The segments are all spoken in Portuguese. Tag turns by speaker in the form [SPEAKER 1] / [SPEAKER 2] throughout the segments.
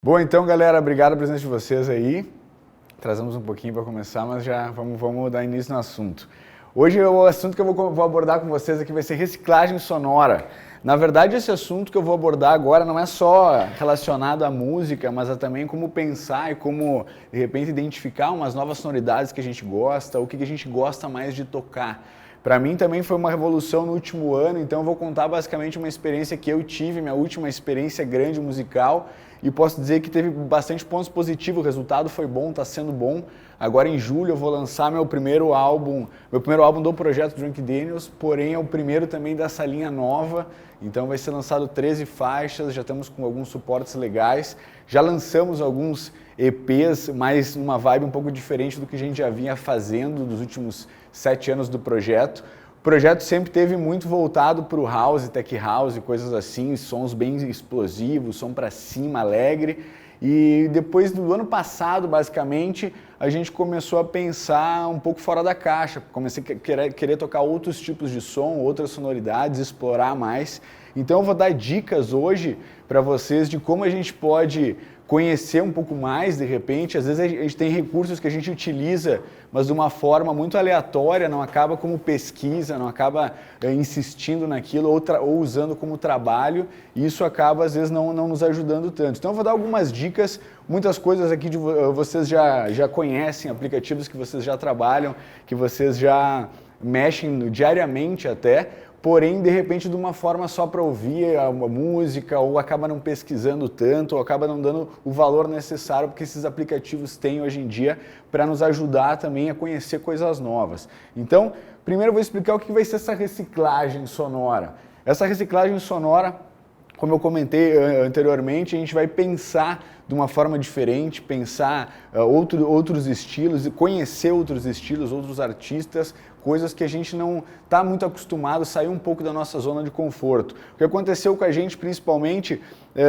[SPEAKER 1] Bom, então, galera, obrigado pela presença de vocês aí. Trazemos um pouquinho para começar, mas já vamos dar início no assunto. Hoje o assunto que eu vou abordar com vocês aqui vai ser reciclagem sonora. Na verdade, esse assunto que eu vou abordar agora não é só relacionado à música, mas é também como pensar e como, de repente, identificar umas novas sonoridades que a gente gosta, o que a gente gosta mais de tocar. Para mim também foi uma revolução no último ano, então eu vou contar basicamente uma experiência que eu tive, minha última experiência grande musical, e posso dizer que teve bastante pontos positivos, o resultado foi bom, está sendo bom. Agora em julho eu vou lançar meu primeiro álbum do projeto Drunk Daniels, porém é o primeiro também dessa linha nova, então vai ser lançado 13 faixas, já estamos com alguns suportes legais, já lançamos alguns EPs, mas numa vibe um pouco diferente do que a gente já vinha fazendo dos últimos 7 anos do projeto. O projeto sempre teve muito voltado para o house, tech house, coisas assim, sons bem explosivos, som para cima, alegre. E depois do ano passado, basicamente, a gente começou a pensar um pouco fora da caixa. Comecei a querer tocar outros tipos de som, outras sonoridades, explorar mais. Então eu vou dar dicas hoje para vocês de como a gente pode conhecer um pouco mais, de repente. Às vezes a gente tem recursos que a gente utiliza, mas de uma forma muito aleatória, não acaba como pesquisa, não acaba insistindo naquilo ou usando como trabalho, e isso acaba às vezes não nos ajudando tanto. Então eu vou dar algumas dicas, muitas coisas aqui vocês já conhecem, aplicativos que vocês já trabalham, que vocês já mexem diariamente até, porém, de repente, de uma forma só para ouvir a música, ou acaba não pesquisando tanto, ou acaba não dando o valor necessário que esses aplicativos têm hoje em dia para nos ajudar também a conhecer coisas novas. Então, primeiro eu vou explicar o que vai ser essa reciclagem sonora. Essa reciclagem sonora, como eu comentei anteriormente, a gente vai pensar de uma forma diferente, pensar outros estilos, conhecer outros estilos, outros artistas, coisas que a gente não está muito acostumado, sair um pouco da nossa zona de conforto. O que aconteceu com a gente, principalmente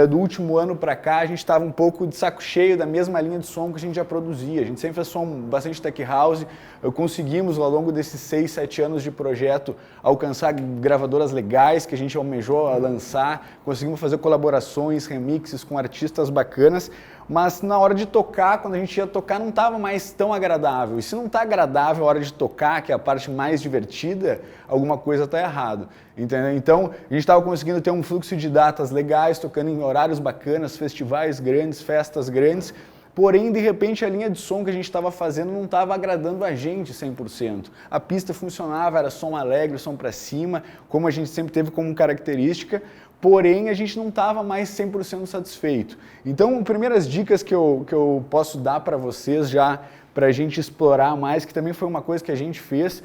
[SPEAKER 1] do último ano para cá, a gente estava um pouco de saco cheio da mesma linha de som que a gente já produzia. A gente sempre fez som bastante tech house, conseguimos ao longo desses 6, 7 anos de projeto alcançar gravadoras legais que a gente almejou a lançar, conseguimos fazer colaborações, remixes com artistas bacanas, mas na hora de tocar, quando a gente ia tocar, não estava mais tão agradável. E se não está agradável a hora de tocar, que é a parte mais divertida, alguma coisa está errado, entendeu? Então, a gente estava conseguindo ter um fluxo de datas legais, tocando em horários bacanas, festivais grandes, festas grandes, porém, de repente, a linha de som que a gente estava fazendo não estava agradando a gente 100%. A pista funcionava, era som alegre, som para cima, como a gente sempre teve como característica, porém a gente não estava mais 100% satisfeito. Então, primeiras dicas que eu posso dar para vocês já, para a gente explorar mais, que também foi uma coisa que a gente fez,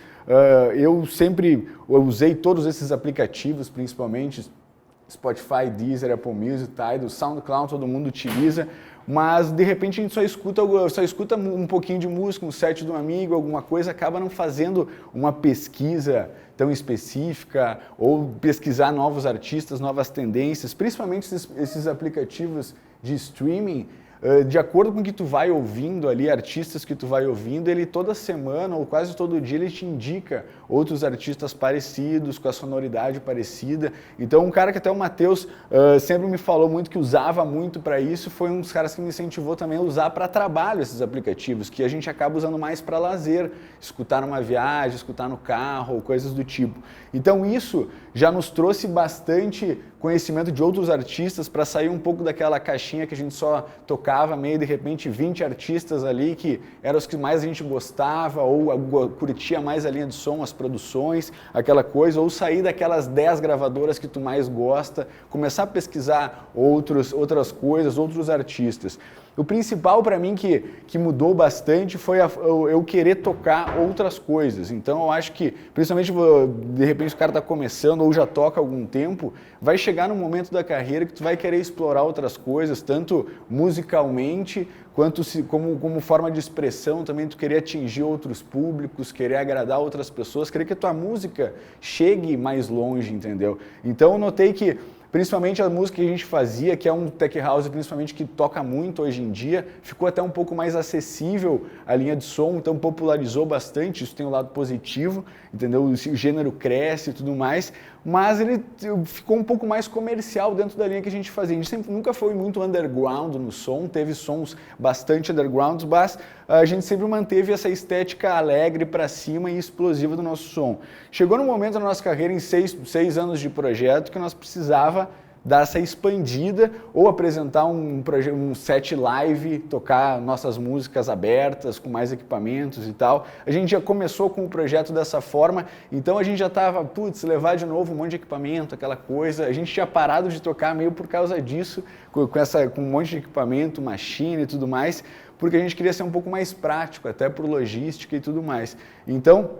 [SPEAKER 1] eu usei todos esses aplicativos, principalmente Spotify, Deezer, Apple Music, Tidal, SoundCloud, todo mundo utiliza, mas de repente a gente só escuta um pouquinho de música, um set de um amigo, alguma coisa, acaba não fazendo uma pesquisa tão específica ou pesquisar novos artistas, novas tendências, principalmente esses aplicativos de streaming. De acordo com o que tu vai ouvindo ali, artistas que tu vai ouvindo, ele toda semana ou quase todo dia ele te indica outros artistas parecidos, com a sonoridade parecida. Então um cara que até o Matheus sempre me falou muito que usava muito para isso, foi um dos caras que me incentivou também a usar para trabalho esses aplicativos, que a gente acaba usando mais para lazer, escutar numa viagem, escutar no carro, ou coisas do tipo. Então isso já nos trouxe bastante conhecimento de outros artistas para sair um pouco daquela caixinha que a gente só tocava meio de repente 20 artistas ali que eram os que mais a gente gostava ou curtia mais a linha de som, as produções, aquela coisa, ou sair daquelas 10 gravadoras que tu mais gosta, começar a pesquisar outras coisas, outros artistas. O principal para mim que mudou bastante foi eu querer tocar outras coisas. Então eu acho que, principalmente de repente o cara está começando ou já toca há algum tempo, vai chegar num momento da carreira que tu vai querer explorar outras coisas, tanto musicalmente quanto como forma de expressão também, tu querer atingir outros públicos, querer agradar outras pessoas, querer que a tua música chegue mais longe, entendeu? Então eu notei que principalmente a música que a gente fazia, que é um tech house principalmente que toca muito hoje em dia, ficou até um pouco mais acessível a linha de som, então popularizou bastante, isso tem um lado positivo, entendeu? O gênero cresce e tudo mais, mas ele ficou um pouco mais comercial dentro da linha que a gente fazia. A gente nunca foi muito underground no som, teve sons bastante underground, mas a gente sempre manteve essa estética alegre para cima e explosiva do nosso som. Chegou no momento da nossa carreira, em 6 anos de projeto, que nós precisava dar essa expandida ou apresentar um set live, tocar nossas músicas abertas, com mais equipamentos e tal. A gente já começou com o projeto dessa forma, então a gente já estava, levar de novo um monte de equipamento, aquela coisa. A gente tinha parado de tocar meio por causa disso, com um monte de equipamento, machine e tudo mais, porque a gente queria ser um pouco mais prático, até por logística e tudo mais. Então,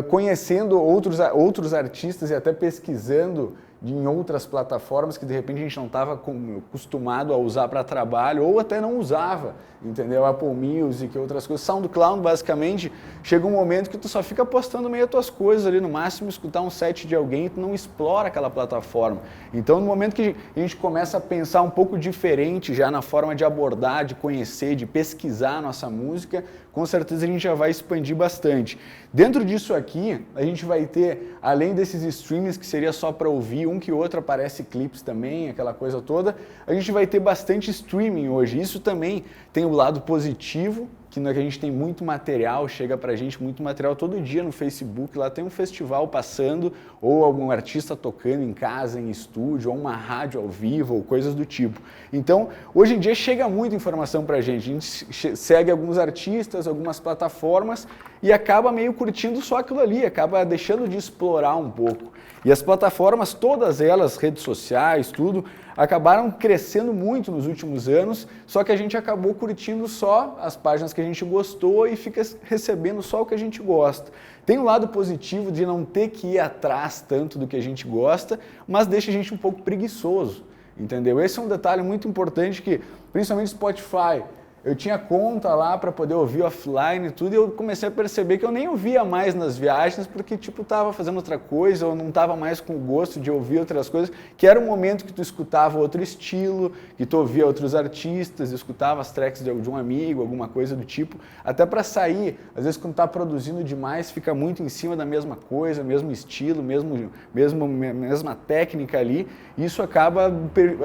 [SPEAKER 1] conhecendo outros artistas e até pesquisando em outras plataformas que de repente a gente não estava acostumado a usar para trabalho ou até não usava, entendeu? Apple Music e outras coisas. SoundCloud, basicamente, chega um momento que tu só fica postando meio as tuas coisas ali, no máximo escutar um set de alguém, tu não explora aquela plataforma. Então, no momento que a gente começa a pensar um pouco diferente já na forma de abordar, de conhecer, de pesquisar a nossa música, com certeza a gente já vai expandir bastante. Dentro disso aqui, a gente vai ter, além desses streamings que seria só para ouvir, um que outro aparece clipes também, aquela coisa toda, a gente vai ter bastante streaming hoje. Isso também tem o lado positivo, que a gente tem muito material, chega pra gente muito material todo dia no Facebook, lá tem um festival passando, ou algum artista tocando em casa, em estúdio, ou uma rádio ao vivo, ou coisas do tipo. Então, hoje em dia chega muita informação pra gente, a gente segue alguns artistas, algumas plataformas, e acaba meio curtindo só aquilo ali, acaba deixando de explorar um pouco. E as plataformas, todas elas, redes sociais, tudo, acabaram crescendo muito nos últimos anos, só que a gente acabou curtindo só as páginas que a gente gostou e fica recebendo só o que a gente gosta. Tem um lado positivo de não ter que ir atrás tanto do que a gente gosta, mas deixa a gente um pouco preguiçoso, entendeu? Esse é um detalhe muito importante que, principalmente Spotify, eu tinha conta lá para poder ouvir offline e tudo, e eu comecei a perceber que eu nem ouvia mais nas viagens, porque tipo, tava fazendo outra coisa, ou não tava mais com o gosto de ouvir outras coisas, que era um momento que tu escutava outro estilo, que tu ouvia outros artistas, escutava as tracks de um amigo, alguma coisa do tipo, até para sair. Às vezes quando tá produzindo demais, fica muito em cima da mesma coisa, mesmo estilo, mesma técnica ali, e isso acaba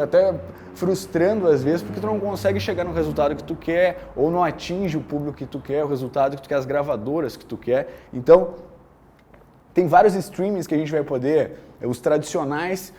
[SPEAKER 1] até frustrando às vezes, porque tu não consegue chegar no resultado que tu quer, ou não atinge o público que tu quer, o resultado que tu quer, as gravadoras que tu quer. Então, tem vários streamings que a gente vai poder, os tradicionais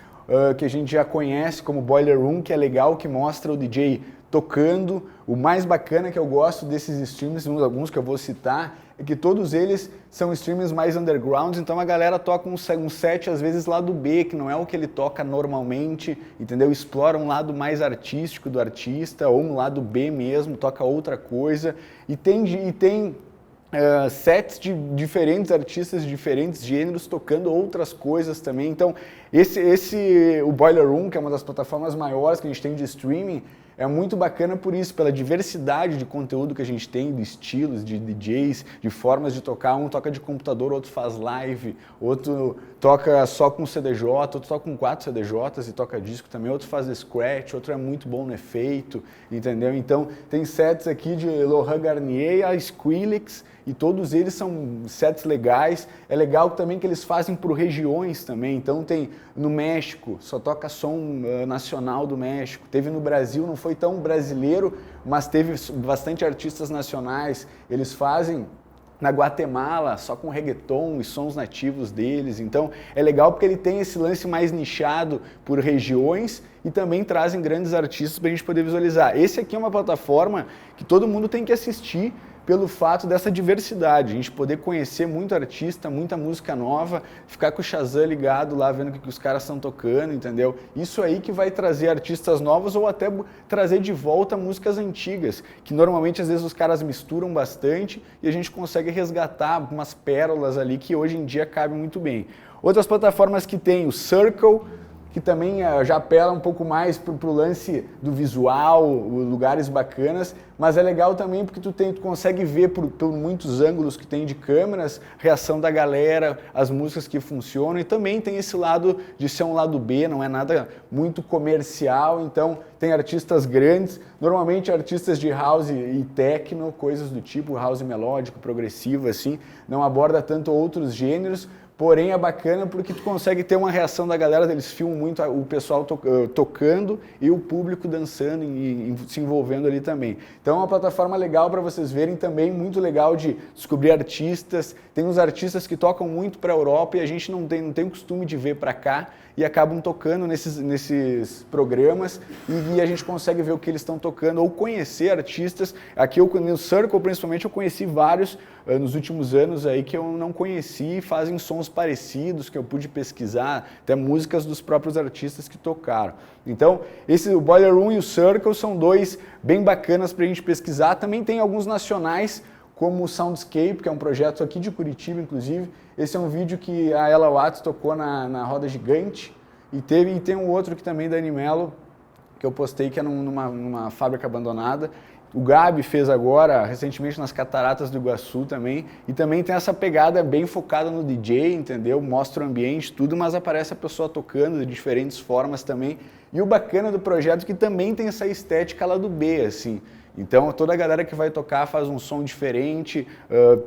[SPEAKER 1] que a gente já conhece, como Boiler Room, que é legal, que mostra o DJ tocando. O mais bacana que eu gosto desses streams, alguns que eu vou citar, é que todos eles são streams mais underground, então a galera toca um set, às vezes, lado B, que não é o que ele toca normalmente, entendeu? Explora um lado mais artístico do artista, ou um lado B mesmo, toca outra coisa, e tem sets de diferentes artistas de diferentes gêneros tocando outras coisas também. Então, o Boiler Room, que é uma das plataformas maiores que a gente tem de streaming, é muito bacana por isso, pela diversidade de conteúdo que a gente tem, de estilos, de DJs, de formas de tocar. Um toca de computador, outro faz live, outro toca só com CDJ, outro toca com 4 CDJs e toca disco também, outro faz scratch, outro é muito bom no efeito, entendeu? Então tem sets aqui de Laurent Garnier a Skrillex, e todos eles são sets legais. É legal também que eles fazem por regiões também. Então tem no México, só toca som nacional do México. Teve no Brasil, não foi tão brasileiro, mas teve bastante artistas nacionais. Eles fazem na Guatemala, só com reggaeton e sons nativos deles. Então é legal porque ele tem esse lance mais nichado por regiões e também trazem grandes artistas para a gente poder visualizar. Esse aqui é uma plataforma que todo mundo tem que assistir, pelo fato dessa diversidade, a gente poder conhecer muito artista, muita música nova, ficar com o Shazam ligado lá, vendo o que os caras estão tocando, entendeu? Isso aí que vai trazer artistas novos ou até trazer de volta músicas antigas, que normalmente às vezes os caras misturam bastante e a gente consegue resgatar umas pérolas ali que hoje em dia cabem muito bem. Outras plataformas que tem o Circle, que também já apela um pouco mais pro lance do visual, lugares bacanas, mas é legal também porque tu consegue ver por muitos ângulos que tem de câmeras, reação da galera, as músicas que funcionam, e também tem esse lado de ser um lado B, não é nada muito comercial, então tem artistas grandes, normalmente artistas de house e techno, coisas do tipo, house melódico, progressivo, assim, não aborda tanto outros gêneros, porém é bacana porque tu consegue ter uma reação da galera, eles filmam muito o pessoal tocando e o público dançando e se envolvendo ali também. Então é uma plataforma legal para vocês verem também, muito legal de descobrir artistas. Tem uns artistas que tocam muito para a Europa e a gente não tem o costume de ver para cá e acabam tocando nesses programas e a gente consegue ver o que eles estão tocando ou conhecer artistas. Aqui no Circle, principalmente, eu conheci vários nos últimos anos aí que eu não conheci e fazem sons parecidos, que eu pude pesquisar, até músicas dos próprios artistas que tocaram. Então, o Boiler Room e o Circle são dois bem bacanas para a gente pesquisar. Também tem alguns nacionais, como o Soundscape, que é um projeto aqui de Curitiba, inclusive. Esse é um vídeo que a Ella Watts tocou na Roda Gigante. E tem um outro que também da Animelo, que eu postei, que é numa fábrica abandonada. O Gabi fez agora, recentemente, nas Cataratas do Iguaçu também. E também tem essa pegada bem focada no DJ, entendeu? Mostra o ambiente, tudo, mas aparece a pessoa tocando de diferentes formas também. E o bacana do projeto é que também tem essa estética lá do B, assim. Então, toda a galera que vai tocar faz um som diferente,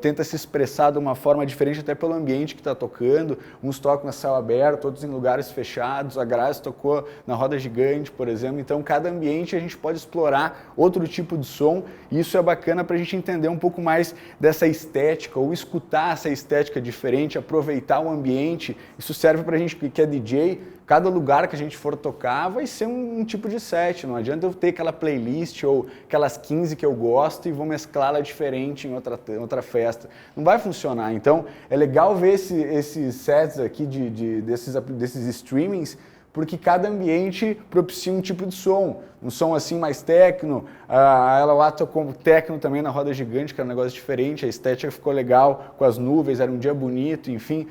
[SPEAKER 1] tenta se expressar de uma forma diferente até pelo ambiente que está tocando. Uns tocam a céu aberto, outros em lugares fechados. A Grazi tocou na Roda Gigante, por exemplo. Então, cada ambiente a gente pode explorar outro tipo de som. E isso é bacana para a gente entender um pouco mais dessa estética, ou escutar essa estética diferente, aproveitar o ambiente. Isso serve para a gente que é DJ. Cada lugar que a gente for tocar vai ser um tipo de set, não adianta eu ter aquela playlist ou aquelas 15 que eu gosto e vou mesclá-la diferente em outra festa. Não vai funcionar. Então é legal ver esses sets aqui desses streamings, porque cada ambiente propicia um tipo de som. Um som assim mais techno, ela lá tocou techno também na Roda Gigante, que era um negócio diferente, a estética ficou legal com as nuvens, era um dia bonito, enfim.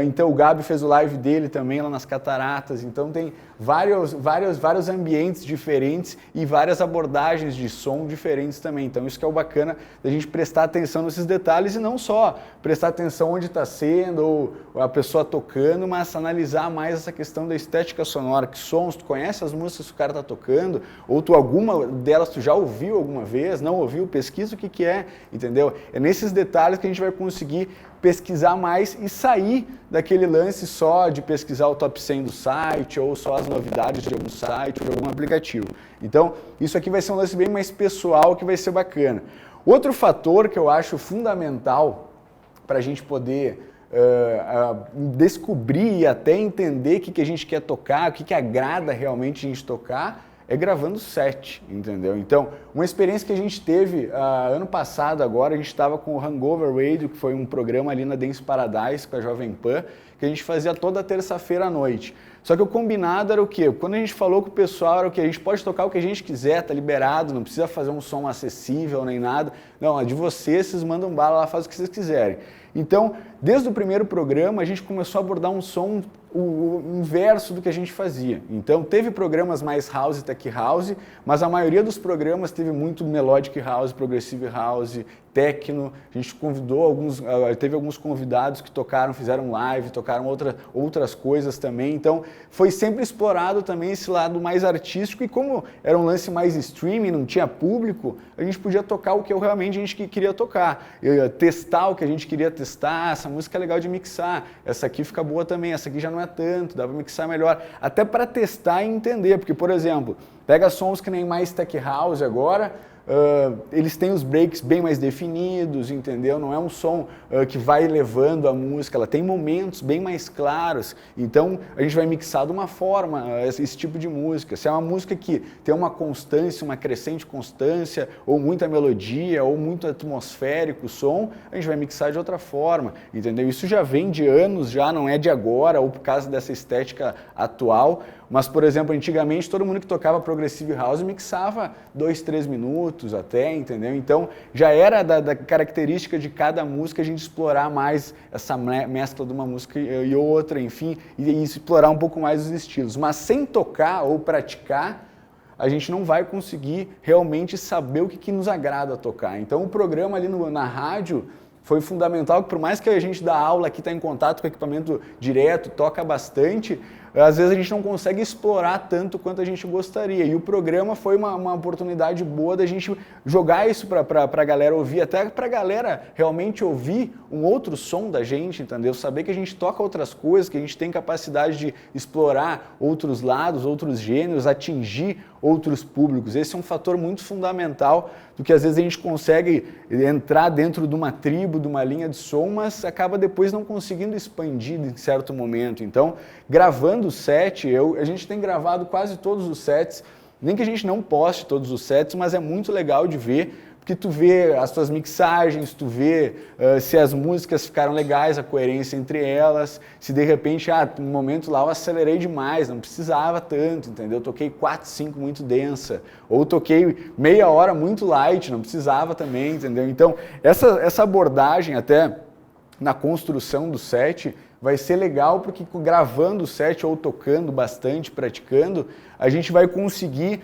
[SPEAKER 1] Então o Gabi fez o live dele também lá nas Cataratas, então tem vários ambientes diferentes e várias abordagens de som diferentes também. Então isso que é o bacana da gente prestar atenção nesses detalhes e não só prestar atenção onde está sendo ou a pessoa tocando, mas analisar mais essa questão da estética sonora, que sons, tu conhece as músicas que o cara está tocando, ou alguma delas tu já ouviu alguma vez, não ouviu, pesquisa o que é, entendeu? É nesses detalhes que a gente vai conseguir pesquisar mais e sair daquele lance só de pesquisar o top 100 do site ou só as novidades de algum site ou de algum aplicativo. Então, isso aqui vai ser um lance bem mais pessoal que vai ser bacana. Outro fator que eu acho fundamental para a gente poder descobrir e até entender o que a gente quer tocar, o que agrada realmente a gente tocar, é gravando set, entendeu? Então, uma experiência que a gente teve ano passado agora, a gente estava com o Hangover Radio, que foi um programa ali na Dance Paradise com a Jovem Pan, que a gente fazia toda terça-feira à noite. Só que o combinado era o quê? Quando a gente falou com o pessoal, era o quê? A gente pode tocar o que a gente quiser, tá liberado, não precisa fazer um som acessível nem nada. Não, é de vocês mandam bala lá, faz o que vocês quiserem. Então, desde o primeiro programa, a gente começou a abordar um som o inverso do que a gente fazia. Então, teve programas mais house e tech house, mas a maioria dos programas teve muito melodic house, progressive house, techno. A gente teve alguns convidados que tocaram, fizeram live, tocaram outras coisas também. Então, foi sempre explorado também esse lado mais artístico e como era um lance mais streaming, não tinha público, a gente podia tocar o que realmente a gente queria tocar. Testar o que a gente queria testar, essa música é legal de mixar, essa aqui fica boa também, essa aqui já não é tanto, dá para mixar melhor. Até para testar e entender, porque, por exemplo, pega sons que nem mais tech house agora, eles têm os breaks bem mais definidos, entendeu? Não é um som que vai levando a música, ela tem momentos bem mais claros, então a gente vai mixar de uma forma esse tipo de música. Se é uma música que tem uma constância, uma crescente constância, ou muita melodia, ou muito atmosférico o som, a gente vai mixar de outra forma, entendeu? Isso já vem de anos, já não é de agora, ou por causa dessa estética atual. Mas, por exemplo, antigamente todo mundo que tocava Progressive House mixava 2, 3 minutos até, entendeu? Então já era da característica de cada música a gente explorar mais essa mescla de uma música e outra, enfim, e explorar um pouco mais os estilos. Mas sem tocar ou praticar, a gente não vai conseguir realmente saber o que nos agrada tocar. Então o programa ali na rádio foi fundamental, que por mais que a gente dá aula aqui, está em contato com o equipamento direto, toca bastante, às vezes a gente não consegue explorar tanto quanto a gente gostaria. E o programa foi uma oportunidade boa da gente jogar isso para a galera ouvir, até para a galera realmente ouvir um outro som da gente, entendeu? Saber que a gente toca outras coisas, que a gente tem capacidade de explorar outros lados, outros gêneros, atingir outros públicos. Esse é um fator muito fundamental do que às vezes a gente consegue entrar dentro de uma tribo, de uma linha de som, mas acaba depois não conseguindo expandir em certo momento. Então, gravando o set, a gente tem gravado quase todos os sets, nem que a gente não poste todos os sets, mas é muito legal de ver, porque tu vê as tuas mixagens, tu vê se as músicas ficaram legais, a coerência entre elas, se de repente, no momento lá eu acelerei demais, não precisava tanto, entendeu? Eu toquei 4, 5 muito densa, ou toquei meia hora muito light, não precisava também, entendeu? Então, essa abordagem até na construção do set vai ser legal, porque gravando o set ou tocando bastante, praticando, a gente vai conseguir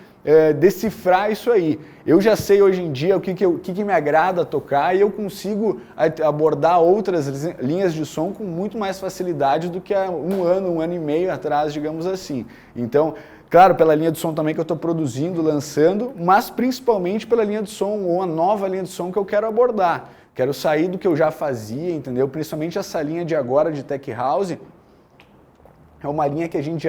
[SPEAKER 1] decifrar isso aí. Eu já sei hoje em dia o que me agrada tocar e eu consigo abordar outras linhas de som com muito mais facilidade do que há um ano e meio atrás, digamos assim. Então, claro, pela linha de som também que eu estou produzindo, lançando, mas principalmente pela linha de som ou a nova linha de som que eu quero abordar. Quero sair do que eu já fazia, entendeu? Principalmente essa linha de agora de Tech House, é uma linha que a gente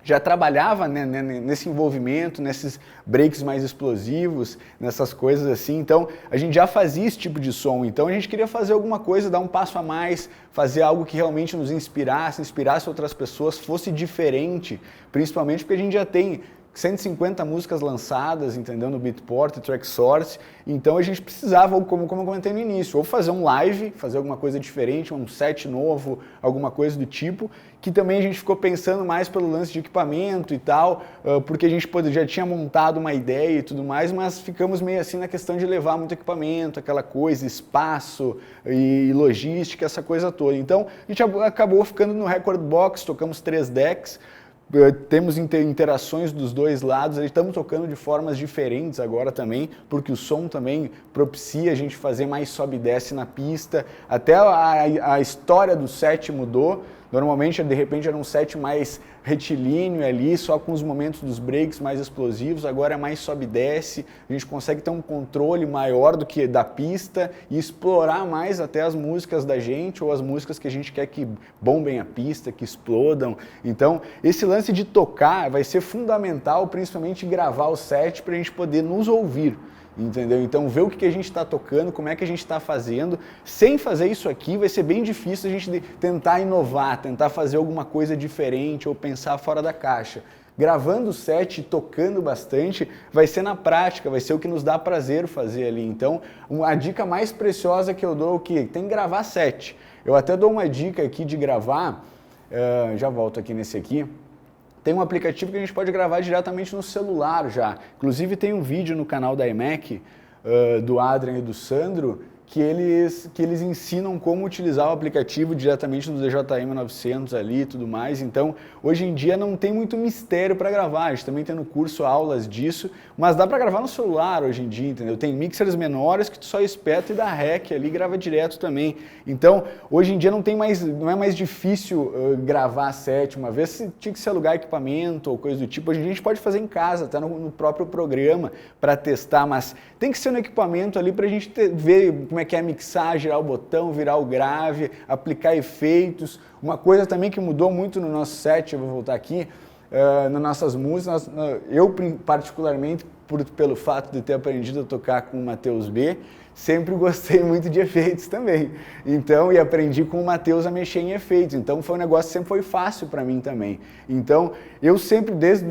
[SPEAKER 1] já trabalhava, né, nesse envolvimento, nesses breaks mais explosivos, nessas coisas assim. Então, a gente já fazia esse tipo de som. Então, a gente queria fazer alguma coisa, dar um passo a mais, fazer algo que realmente nos inspirasse outras pessoas, fosse diferente, principalmente porque a gente já tem 150 músicas lançadas, entendeu, no Beatport e Traxsource, então a gente precisava, como eu comentei no início, ou fazer um live, fazer alguma coisa diferente, um set novo, alguma coisa do tipo, que também a gente ficou pensando mais pelo lance de equipamento e tal, porque a gente já tinha montado uma ideia e tudo mais, mas ficamos meio assim na questão de levar muito equipamento, aquela coisa, espaço e logística, essa coisa toda. Então a gente acabou ficando no Record Box, tocamos 3 decks, temos interações dos dois lados, estamos tocando de formas diferentes agora também, porque o som também propicia a gente fazer mais sobe e desce na pista, até a história do set mudou. Normalmente, de repente, era um set mais retilíneo ali, só com os momentos dos breaks mais explosivos, agora é mais sobe e desce, a gente consegue ter um controle maior do que da pista e explorar mais até as músicas da gente ou as músicas que a gente quer que bombem a pista, que explodam. Então, esse lance de tocar vai ser fundamental, principalmente gravar o set para a gente poder nos ouvir. Entendeu? Então, ver o que a gente está tocando, como é que a gente está fazendo. Sem fazer isso aqui, vai ser bem difícil a gente tentar inovar, tentar fazer alguma coisa diferente ou pensar fora da caixa. Gravando o set, tocando bastante, vai ser na prática, vai ser o que nos dá prazer fazer ali. Então, a dica mais preciosa que eu dou é o quê? Tem que gravar set. Eu até dou uma dica aqui de gravar, já volto aqui nesse aqui. Tem um aplicativo que a gente pode gravar diretamente no celular já. Inclusive tem um vídeo no canal da iMac, do Adrian e do Sandro, que eles ensinam como utilizar o aplicativo diretamente no DJM 900 ali e tudo mais. Então, hoje em dia não tem muito mistério para gravar. A gente também tem no curso aulas disso, mas dá para gravar no celular hoje em dia, entendeu? Tem mixers menores que tu só espeta e dá rec ali e grava direto também. Então, hoje em dia não é mais difícil gravar set. Uma vez tinha que se alugar equipamento ou coisa do tipo. Hoje em dia a gente pode fazer em casa, até no próprio programa para testar, mas tem que ser no equipamento ali para a gente ver como é que é mixar, girar o botão, virar o grave, aplicar efeitos. Uma coisa também que mudou muito no nosso set, eu vou voltar aqui, nas nossas músicas, eu particularmente, pelo fato de ter aprendido a tocar com o Matheus B, sempre gostei muito de efeitos também. Então, e aprendi com o Matheus a mexer em efeitos. Então, foi um negócio que sempre foi fácil para mim também. Então, eu sempre, desde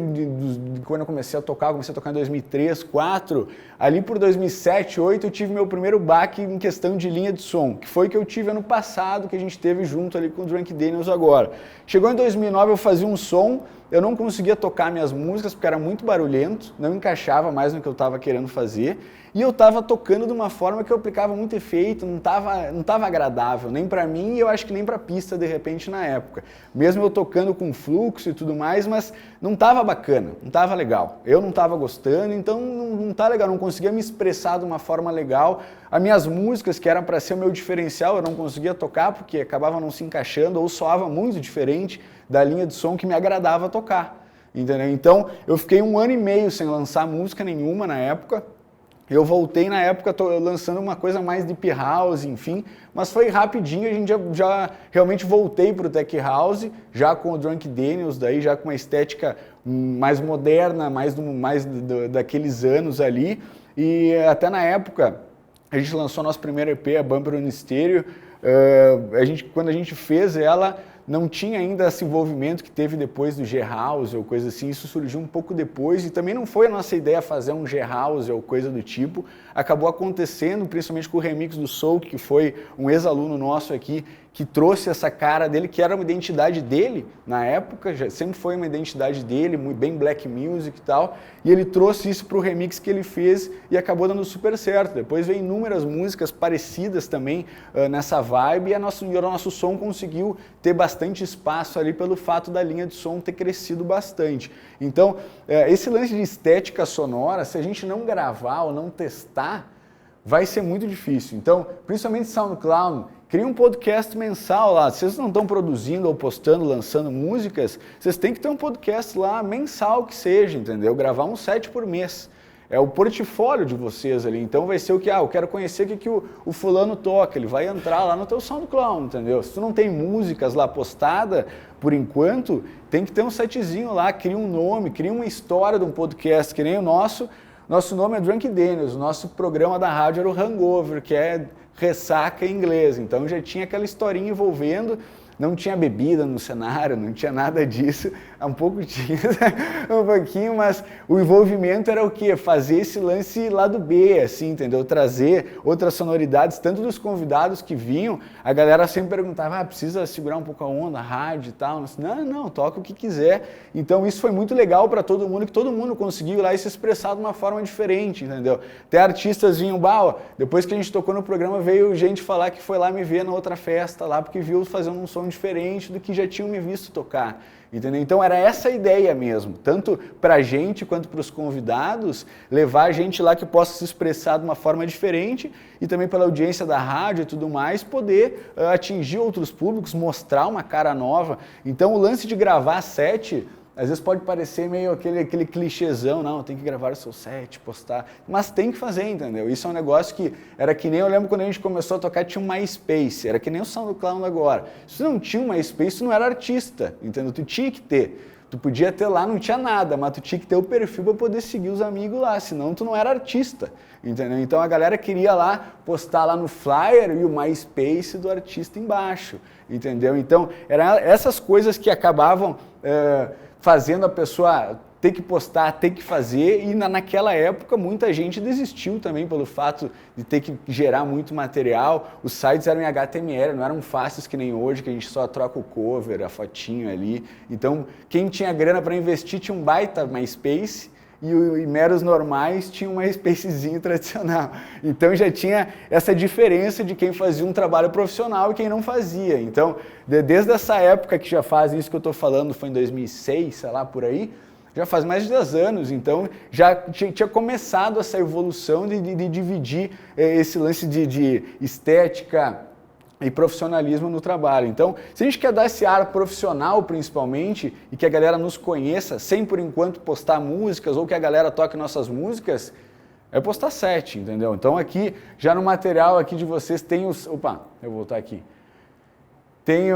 [SPEAKER 1] quando eu comecei a tocar em 2003, 2004, ali por 2007, 2008, eu tive meu primeiro baque em questão de linha de som, que foi que eu tive ano passado, que a gente teve junto ali com o Drunk Daniels agora. Chegou em 2009, eu fazia um som, eu não conseguia tocar minhas músicas porque era muito barulhento, não encaixava mais no que eu estava querendo fazer, e eu estava tocando de uma forma que eu aplicava muito efeito, não tava agradável, nem para mim e eu acho que nem para a pista de repente na época. Mesmo eu tocando com fluxo e tudo mais, mas não estava bacana, não estava legal. Eu não estava gostando, então não tá legal, não conseguia me expressar de uma forma legal. As minhas músicas, que eram para ser o meu diferencial, eu não conseguia tocar porque acabava não se encaixando ou soava muito diferente da linha de som que me agradava tocar, entendeu? Então, eu fiquei 1 ano e meio sem lançar música nenhuma na época. Eu voltei na época lançando uma coisa mais deep house, enfim, mas foi rapidinho, a gente já realmente voltei para o tech house, já com o Drunk Daniels, daí já com uma estética mais moderna, mais daqueles anos ali, e até na época a gente lançou nosso primeiro EP, a Bumper on Stereo. Quando a gente fez ela, não tinha ainda esse envolvimento que teve depois do G-House ou coisa assim, isso surgiu um pouco depois e também não foi a nossa ideia fazer um G-House ou coisa do tipo, acabou acontecendo principalmente com o remix do Soul, que foi um ex-aluno nosso aqui, que trouxe essa cara dele, que era uma identidade dele na época, sempre foi uma identidade dele, bem black music e tal, e ele trouxe isso para o remix que ele fez e acabou dando super certo. Depois veio inúmeras músicas parecidas também nessa vibe e o nosso som conseguiu ter bastante espaço ali pelo fato da linha de som ter crescido bastante. Então, esse lance de estética sonora, se a gente não gravar ou não testar, vai ser muito difícil. Então, principalmente SoundCloud, cria um podcast mensal lá. Se vocês não estão produzindo ou postando, lançando músicas, vocês têm que ter um podcast lá mensal que seja, entendeu? Gravar um set por mês. É o portfólio de vocês ali. Então vai ser o que, eu quero conhecer o que o fulano toca. Ele vai entrar lá no teu SoundCloud, entendeu? Se tu não tem músicas lá postada, por enquanto, tem que ter um setzinho lá, cria um nome, cria uma história de um podcast, que nem o nosso. Nosso nome é Drunk Daniels, o nosso programa da rádio era o Hangover, que é ressaca em inglês. Então já tinha aquela historinha envolvendo, não tinha bebida no cenário, não tinha nada disso, um pouco tinha, um pouquinho, mas o envolvimento era o quê? Fazer esse lance lado B, assim, entendeu? Trazer outras sonoridades, tanto dos convidados que vinham, a galera sempre perguntava, precisa segurar um pouco a onda, a rádio e tal. Não, toca o que quiser. Então isso foi muito legal para todo mundo, que todo mundo conseguiu ir lá e se expressar de uma forma diferente, entendeu? Até artistas vinham, depois que a gente tocou no programa, veio gente falar que foi lá me ver na outra festa lá, porque viu fazendo um som diferente do que já tinham me visto tocar. Entendeu? Então era essa a ideia mesmo, tanto para a gente quanto para os convidados, levar a gente lá que possa se expressar de uma forma diferente e também pela audiência da rádio e tudo mais, poder atingir outros públicos, mostrar uma cara nova. Então o lance de gravar set, às vezes pode parecer meio aquele clichêzão, não, tem que gravar o seu set, postar, mas tem que fazer, entendeu? Isso é um negócio que era que nem, eu lembro quando a gente começou a tocar, tinha um MySpace, era que nem o SoundCloud agora. Se tu não tinha um MySpace, tu não era artista, entendeu? Tu tinha que ter. Tu podia ter lá, não tinha nada, mas tu tinha que ter o perfil para poder seguir os amigos lá, senão tu não era artista, entendeu? Então a galera queria lá postar lá no flyer e o MySpace do artista embaixo, entendeu? Então eram essas coisas que acabavam fazendo a pessoa ter que postar, ter que fazer, e naquela época muita gente desistiu também pelo fato de ter que gerar muito material. Os sites eram em HTML, não eram fáceis que nem hoje, que a gente só troca o cover, a fotinho ali. Então, quem tinha grana para investir tinha um baita MySpace, e meros normais tinham um MySpacezinho tradicional. Então já tinha essa diferença de quem fazia um trabalho profissional e quem não fazia. Então, desde essa época que já faz isso que eu estou falando, foi em 2006, sei lá, por aí, já faz mais de 10 anos, então já tinha começado essa evolução de dividir esse lance de estética e profissionalismo no trabalho. Então, se a gente quer dar esse ar profissional principalmente e que a galera nos conheça, sem por enquanto postar músicas ou que a galera toque nossas músicas, é postar set, entendeu? Então aqui, já no material aqui de vocês tem os... Opa, eu vou voltar aqui. Tem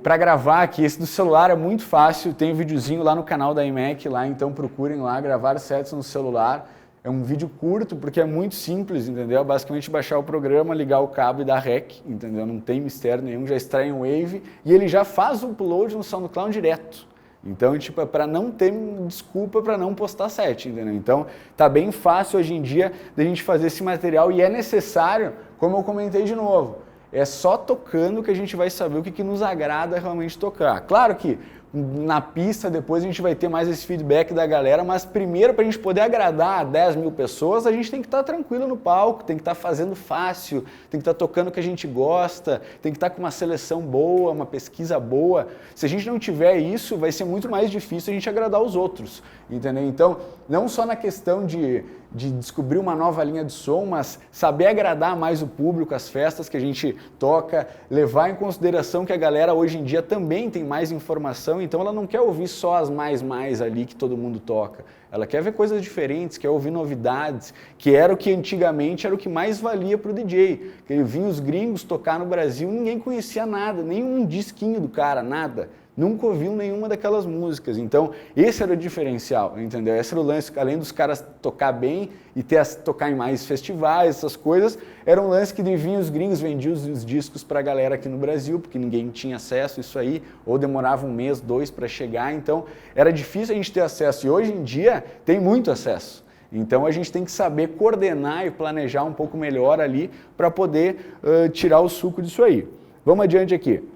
[SPEAKER 1] para gravar aqui, esse do celular é muito fácil, tem um videozinho lá no canal da iMac, lá, então procurem lá, gravar sets no celular. É um vídeo curto, porque é muito simples, entendeu? É basicamente baixar o programa, ligar o cabo e dar REC, entendeu? Não tem mistério nenhum, já extrai um Wave e ele já faz o upload no SoundCloud direto. Então, tipo, é para não ter desculpa para não postar set, entendeu? Então, tá bem fácil hoje em dia da gente fazer esse material e é necessário, como eu comentei de novo, é só tocando que a gente vai saber o que nos agrada realmente tocar. Claro que na pista depois a gente vai ter mais esse feedback da galera, mas primeiro para a gente poder agradar 10 mil pessoas, a gente tem que estar tranquilo no palco, tem que estar fazendo fácil, tem que estar tocando o que a gente gosta, tem que estar com uma seleção boa, uma pesquisa boa. Se a gente não tiver isso, vai ser muito mais difícil a gente agradar os outros, entendeu? Então, não só na questão de descobrir uma nova linha de som, mas saber agradar mais o público, as festas que a gente toca, levar em consideração que a galera hoje em dia também tem mais informação, então ela não quer ouvir só as mais ali que todo mundo toca. Ela quer ver coisas diferentes, quer ouvir novidades, que era o que antigamente era o que mais valia para o DJ. Que ele vinha os gringos tocar no Brasil, ninguém conhecia nada, nenhum disquinho do cara, nada. Nunca ouviu nenhuma daquelas músicas. Então, esse era o diferencial, entendeu? Esse era o lance, além dos caras tocar bem e tocar em mais festivais, essas coisas, era um lance que vinham os gringos, vendiam os discos para a galera aqui no Brasil, porque ninguém tinha acesso a isso aí, ou demorava 1 mês, 2 para chegar, então era difícil a gente ter acesso. E hoje em dia tem muito acesso. Então a gente tem que saber coordenar e planejar um pouco melhor ali para poder tirar o suco disso aí. Vamos adiante aqui.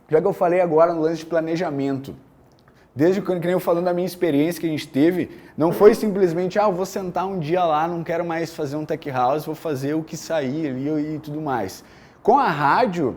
[SPEAKER 1] Já que eu falei agora no lance de planejamento, desde quando, que nem eu falando da minha experiência que a gente teve, não foi simplesmente, eu vou sentar um dia lá, não quero mais fazer um tech house, vou fazer o que sair ali e tudo mais. Com a rádio,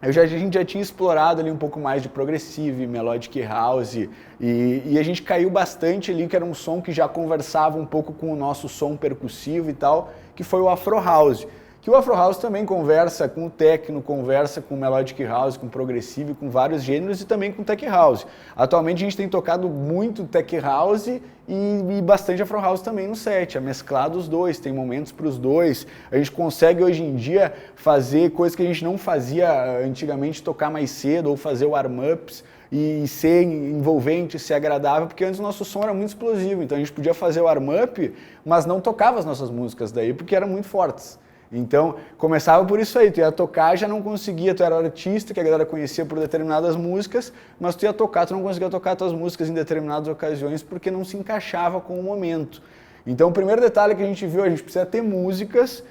[SPEAKER 1] a gente já tinha explorado ali um pouco mais de progressive, melodic house, e a gente caiu bastante ali, que era um som que já conversava um pouco com o nosso som percussivo e tal, que foi o Afro House. Que o Afro House também conversa com o techno, conversa com o melodic house, com o progressivo, com vários gêneros e também com tech house. Atualmente a gente tem tocado muito tech house e bastante Afro House também no set, é mesclado os dois, tem momentos para os dois. A gente consegue hoje em dia fazer coisas que a gente não fazia antigamente, tocar mais cedo ou fazer o warm-ups e ser envolvente, ser agradável, porque antes o nosso som era muito explosivo, então a gente podia fazer o warm-up, mas não tocava as nossas músicas daí porque eram muito fortes. Então, começava por isso aí, tu ia tocar, já não conseguia, tu era artista, que a galera conhecia por determinadas músicas, mas tu ia tocar, tu não conseguia tocar tuas músicas em determinadas ocasiões porque não se encaixava com o momento. Então, o primeiro detalhe que a gente viu, a gente precisa ter músicas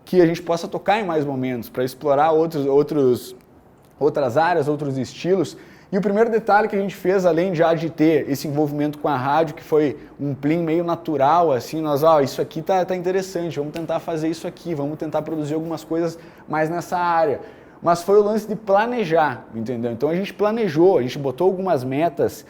[SPEAKER 1] que a gente possa tocar em mais momentos, para explorar outras áreas, outros estilos. E o primeiro detalhe que a gente fez, além já de ter esse envolvimento com a rádio, que foi um plim meio natural, assim, nós, isso aqui tá interessante, vamos tentar fazer isso aqui, vamos tentar produzir algumas coisas mais nessa área. Mas foi o lance de planejar, entendeu? Então a gente planejou, a gente botou algumas metas,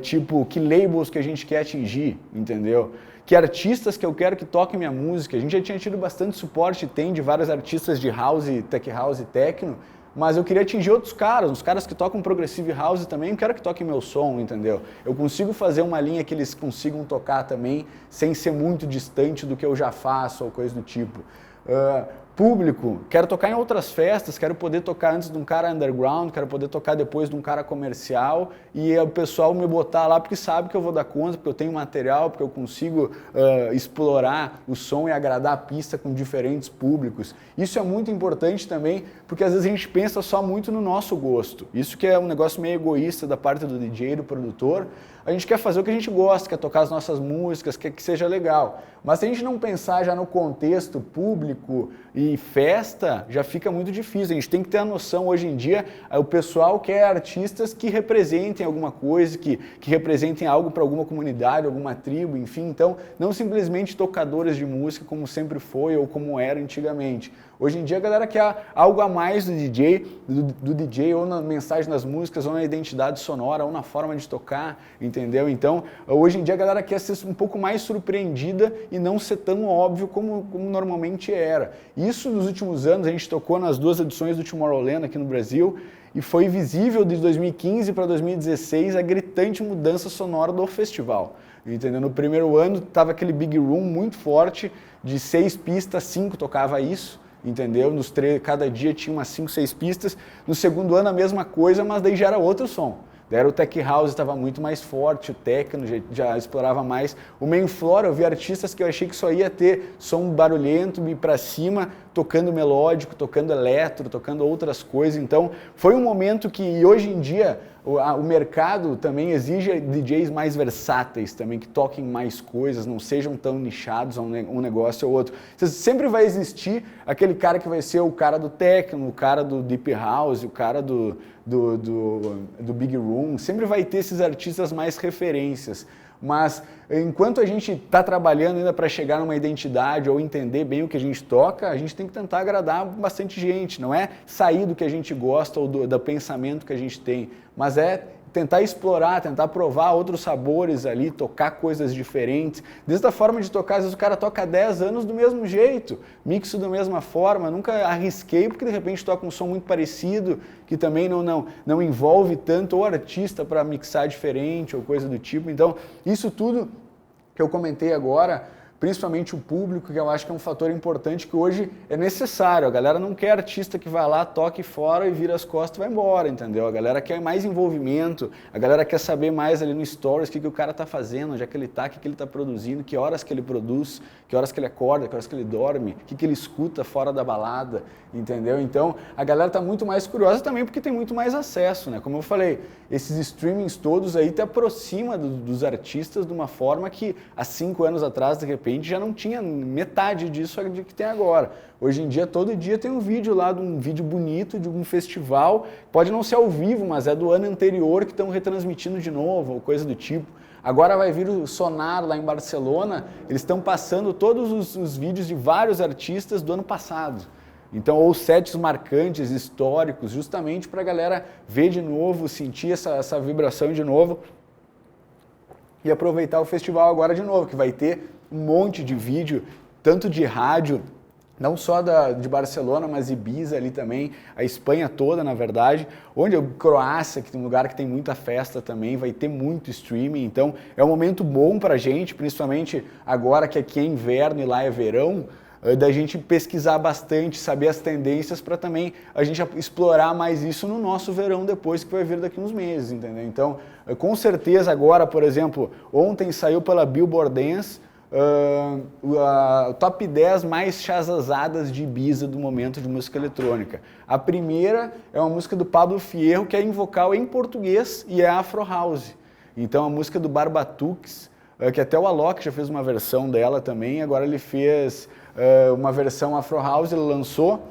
[SPEAKER 1] tipo, que labels que a gente quer atingir, entendeu? Que artistas que eu quero que toquem minha música. A gente já tinha tido bastante suporte, tem, de vários artistas de house, tech house e techno, mas eu queria atingir outros caras, uns caras que tocam progressive house também, eu quero que toquem meu som, entendeu? Eu consigo fazer uma linha que eles consigam tocar também, sem ser muito distante do que eu já faço ou coisa do tipo. Público, quero tocar em outras festas, quero poder tocar antes de um cara underground, quero poder tocar depois de um cara comercial e o pessoal me botar lá porque sabe que eu vou dar conta, porque eu tenho material, porque eu consigo explorar o som e agradar a pista com diferentes públicos. Isso é muito importante também, porque às vezes a gente pensa só muito no nosso gosto. Isso que é um negócio meio egoísta da parte do DJ, do produtor. A gente quer fazer o que a gente gosta, quer tocar as nossas músicas, quer que seja legal. Mas se a gente não pensar já no contexto público e festa, já fica muito difícil. A gente tem que ter a noção, hoje em dia, o pessoal quer artistas que representem alguma coisa, que representem algo para alguma comunidade, alguma tribo, enfim. Então, não simplesmente tocadores de música como sempre foi ou como era antigamente. Hoje em dia a galera quer algo a mais do DJ, ou na mensagem das músicas, ou na identidade sonora, ou na forma de tocar, entendeu? Então, hoje em dia a galera quer ser um pouco mais surpreendida e não ser tão óbvio como normalmente era. Isso nos últimos anos, a gente tocou nas 2 edições do Tomorrowland aqui no Brasil, e foi visível de 2015 para 2016 a gritante mudança sonora do festival. Entendeu? No primeiro ano estava aquele big room muito forte, de 6 pistas, 5 tocava isso. Entendeu? Cada dia tinha umas 5, 6 pistas. No segundo ano a mesma coisa, mas daí já era outro som. Daí era o tech house, estava muito mais forte, o techno já explorava mais. O main floor, eu vi artistas que eu achei que só ia ter som barulhento, ir para cima, tocando melódico, tocando eletro, tocando outras coisas. Então, foi um momento que hoje em dia o mercado também exige DJs mais versáteis também, que toquem mais coisas, não sejam tão nichados a um negócio ou outro. Sempre vai existir aquele cara que vai ser o cara do techno, o cara do deep house, o cara do big room, sempre vai ter esses artistas mais referências. Mas enquanto a gente está trabalhando ainda para chegar numa identidade ou entender bem o que a gente toca, a gente tem que tentar agradar bastante gente, não é sair do que a gente gosta ou do pensamento que a gente tem, mas é tentar explorar, tentar provar outros sabores ali, tocar coisas diferentes. Desde a forma de tocar, às vezes o cara toca há 10 anos do mesmo jeito, mixo da mesma forma, nunca arrisquei porque de repente toca um som muito parecido, que também não envolve tanto o artista para mixar diferente ou coisa do tipo. Então, isso tudo que eu comentei agora, principalmente o público, que eu acho que é um fator importante que hoje é necessário. A galera não quer artista que vai lá, toque fora e vira as costas e vai embora, entendeu? A galera quer mais envolvimento, a galera quer saber mais ali no stories o que o cara tá fazendo, onde é que ele tá, o que ele tá produzindo, que horas que ele produz, que horas que ele acorda, que horas que ele dorme, o que ele escuta fora da balada, entendeu? Então, a galera tá muito mais curiosa também porque tem muito mais acesso, né? Como eu falei, esses streamings todos aí te aproxima dos artistas de uma forma que há 5 anos atrás, de repente, já não tinha metade disso que tem agora. Hoje em dia, todo dia tem um vídeo lá, de um vídeo bonito de um festival, pode não ser ao vivo, mas é do ano anterior que estão retransmitindo de novo, ou coisa do tipo. Agora vai vir o Sonar lá em Barcelona, eles estão passando todos os vídeos de vários artistas do ano passado. Então, ou sets marcantes, históricos, justamente para a galera ver de novo, sentir essa vibração de novo e aproveitar o festival agora de novo, que vai ter um monte de vídeo, tanto de rádio, não só de Barcelona, mas Ibiza ali também, a Espanha toda, na verdade, onde Croácia, que tem um lugar que tem muita festa também, vai ter muito streaming, então é um momento bom pra gente, principalmente agora que aqui é inverno e lá é verão, da gente pesquisar bastante, saber as tendências para também a gente explorar mais isso no nosso verão depois, que vai vir daqui uns meses, entendeu? Então, com certeza agora, por exemplo, ontem saiu pela Billboard Dance o top 10 mais chazazadas de Ibiza do momento de música eletrônica. A primeira é uma música do Pablo Fierro, que é em vocal em português e é Afro House. Então, a música do Barbatuques, que até o Alok já fez uma versão dela também, agora ele fez uma versão Afro House, ele lançou,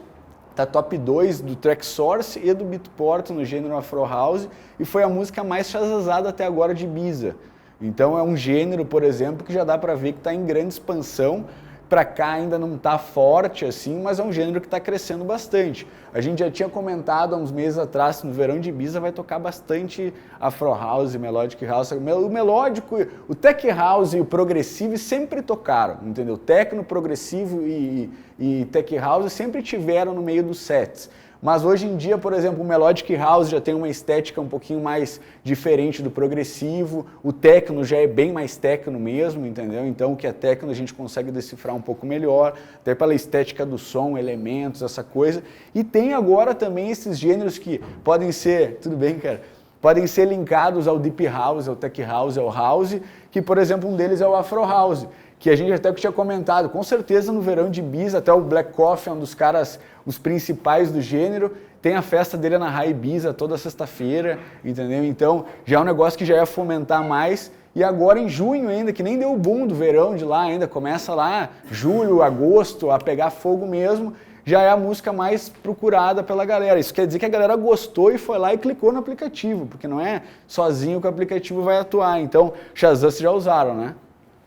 [SPEAKER 1] tá top 2 do Traxsource e do Beatport no gênero Afro House, e foi a música mais chazazada até agora de Ibiza. Então é um gênero, por exemplo, que já dá para ver que está em grande expansão. Para cá ainda não está forte assim, mas é um gênero que está crescendo bastante. A gente já tinha comentado há uns meses atrás, no verão de Ibiza vai tocar bastante Afro House, Melodic House. O melódico, o Tech House e o Progressive sempre tocaram, entendeu? Techno, Progressivo e Tech House sempre tiveram no meio dos sets. Mas hoje em dia, por exemplo, o Melodic House já tem uma estética um pouquinho mais diferente do progressivo, o techno já é bem mais techno mesmo, entendeu? Então o que é techno a gente consegue decifrar um pouco melhor, até pela estética do som, elementos, essa coisa. E tem agora também esses gêneros que podem ser, tudo bem, cara? Podem ser linkados ao Deep House, ao Tech House, ao House, que por exemplo um deles é o Afro House, que a gente até tinha comentado, com certeza no verão de Ibiza, até o Black Coffee é um dos caras, os principais do gênero, tem a festa dele na High Ibiza toda sexta-feira, entendeu? Então já é um negócio que já ia fomentar mais, e agora em junho ainda, que nem deu o boom do verão de lá ainda, começa lá julho, agosto, a pegar fogo mesmo, já é a música mais procurada pela galera. Isso quer dizer que a galera gostou e foi lá e clicou no aplicativo, porque não é sozinho que o aplicativo vai atuar. Então, Shazam vocês já usaram, né?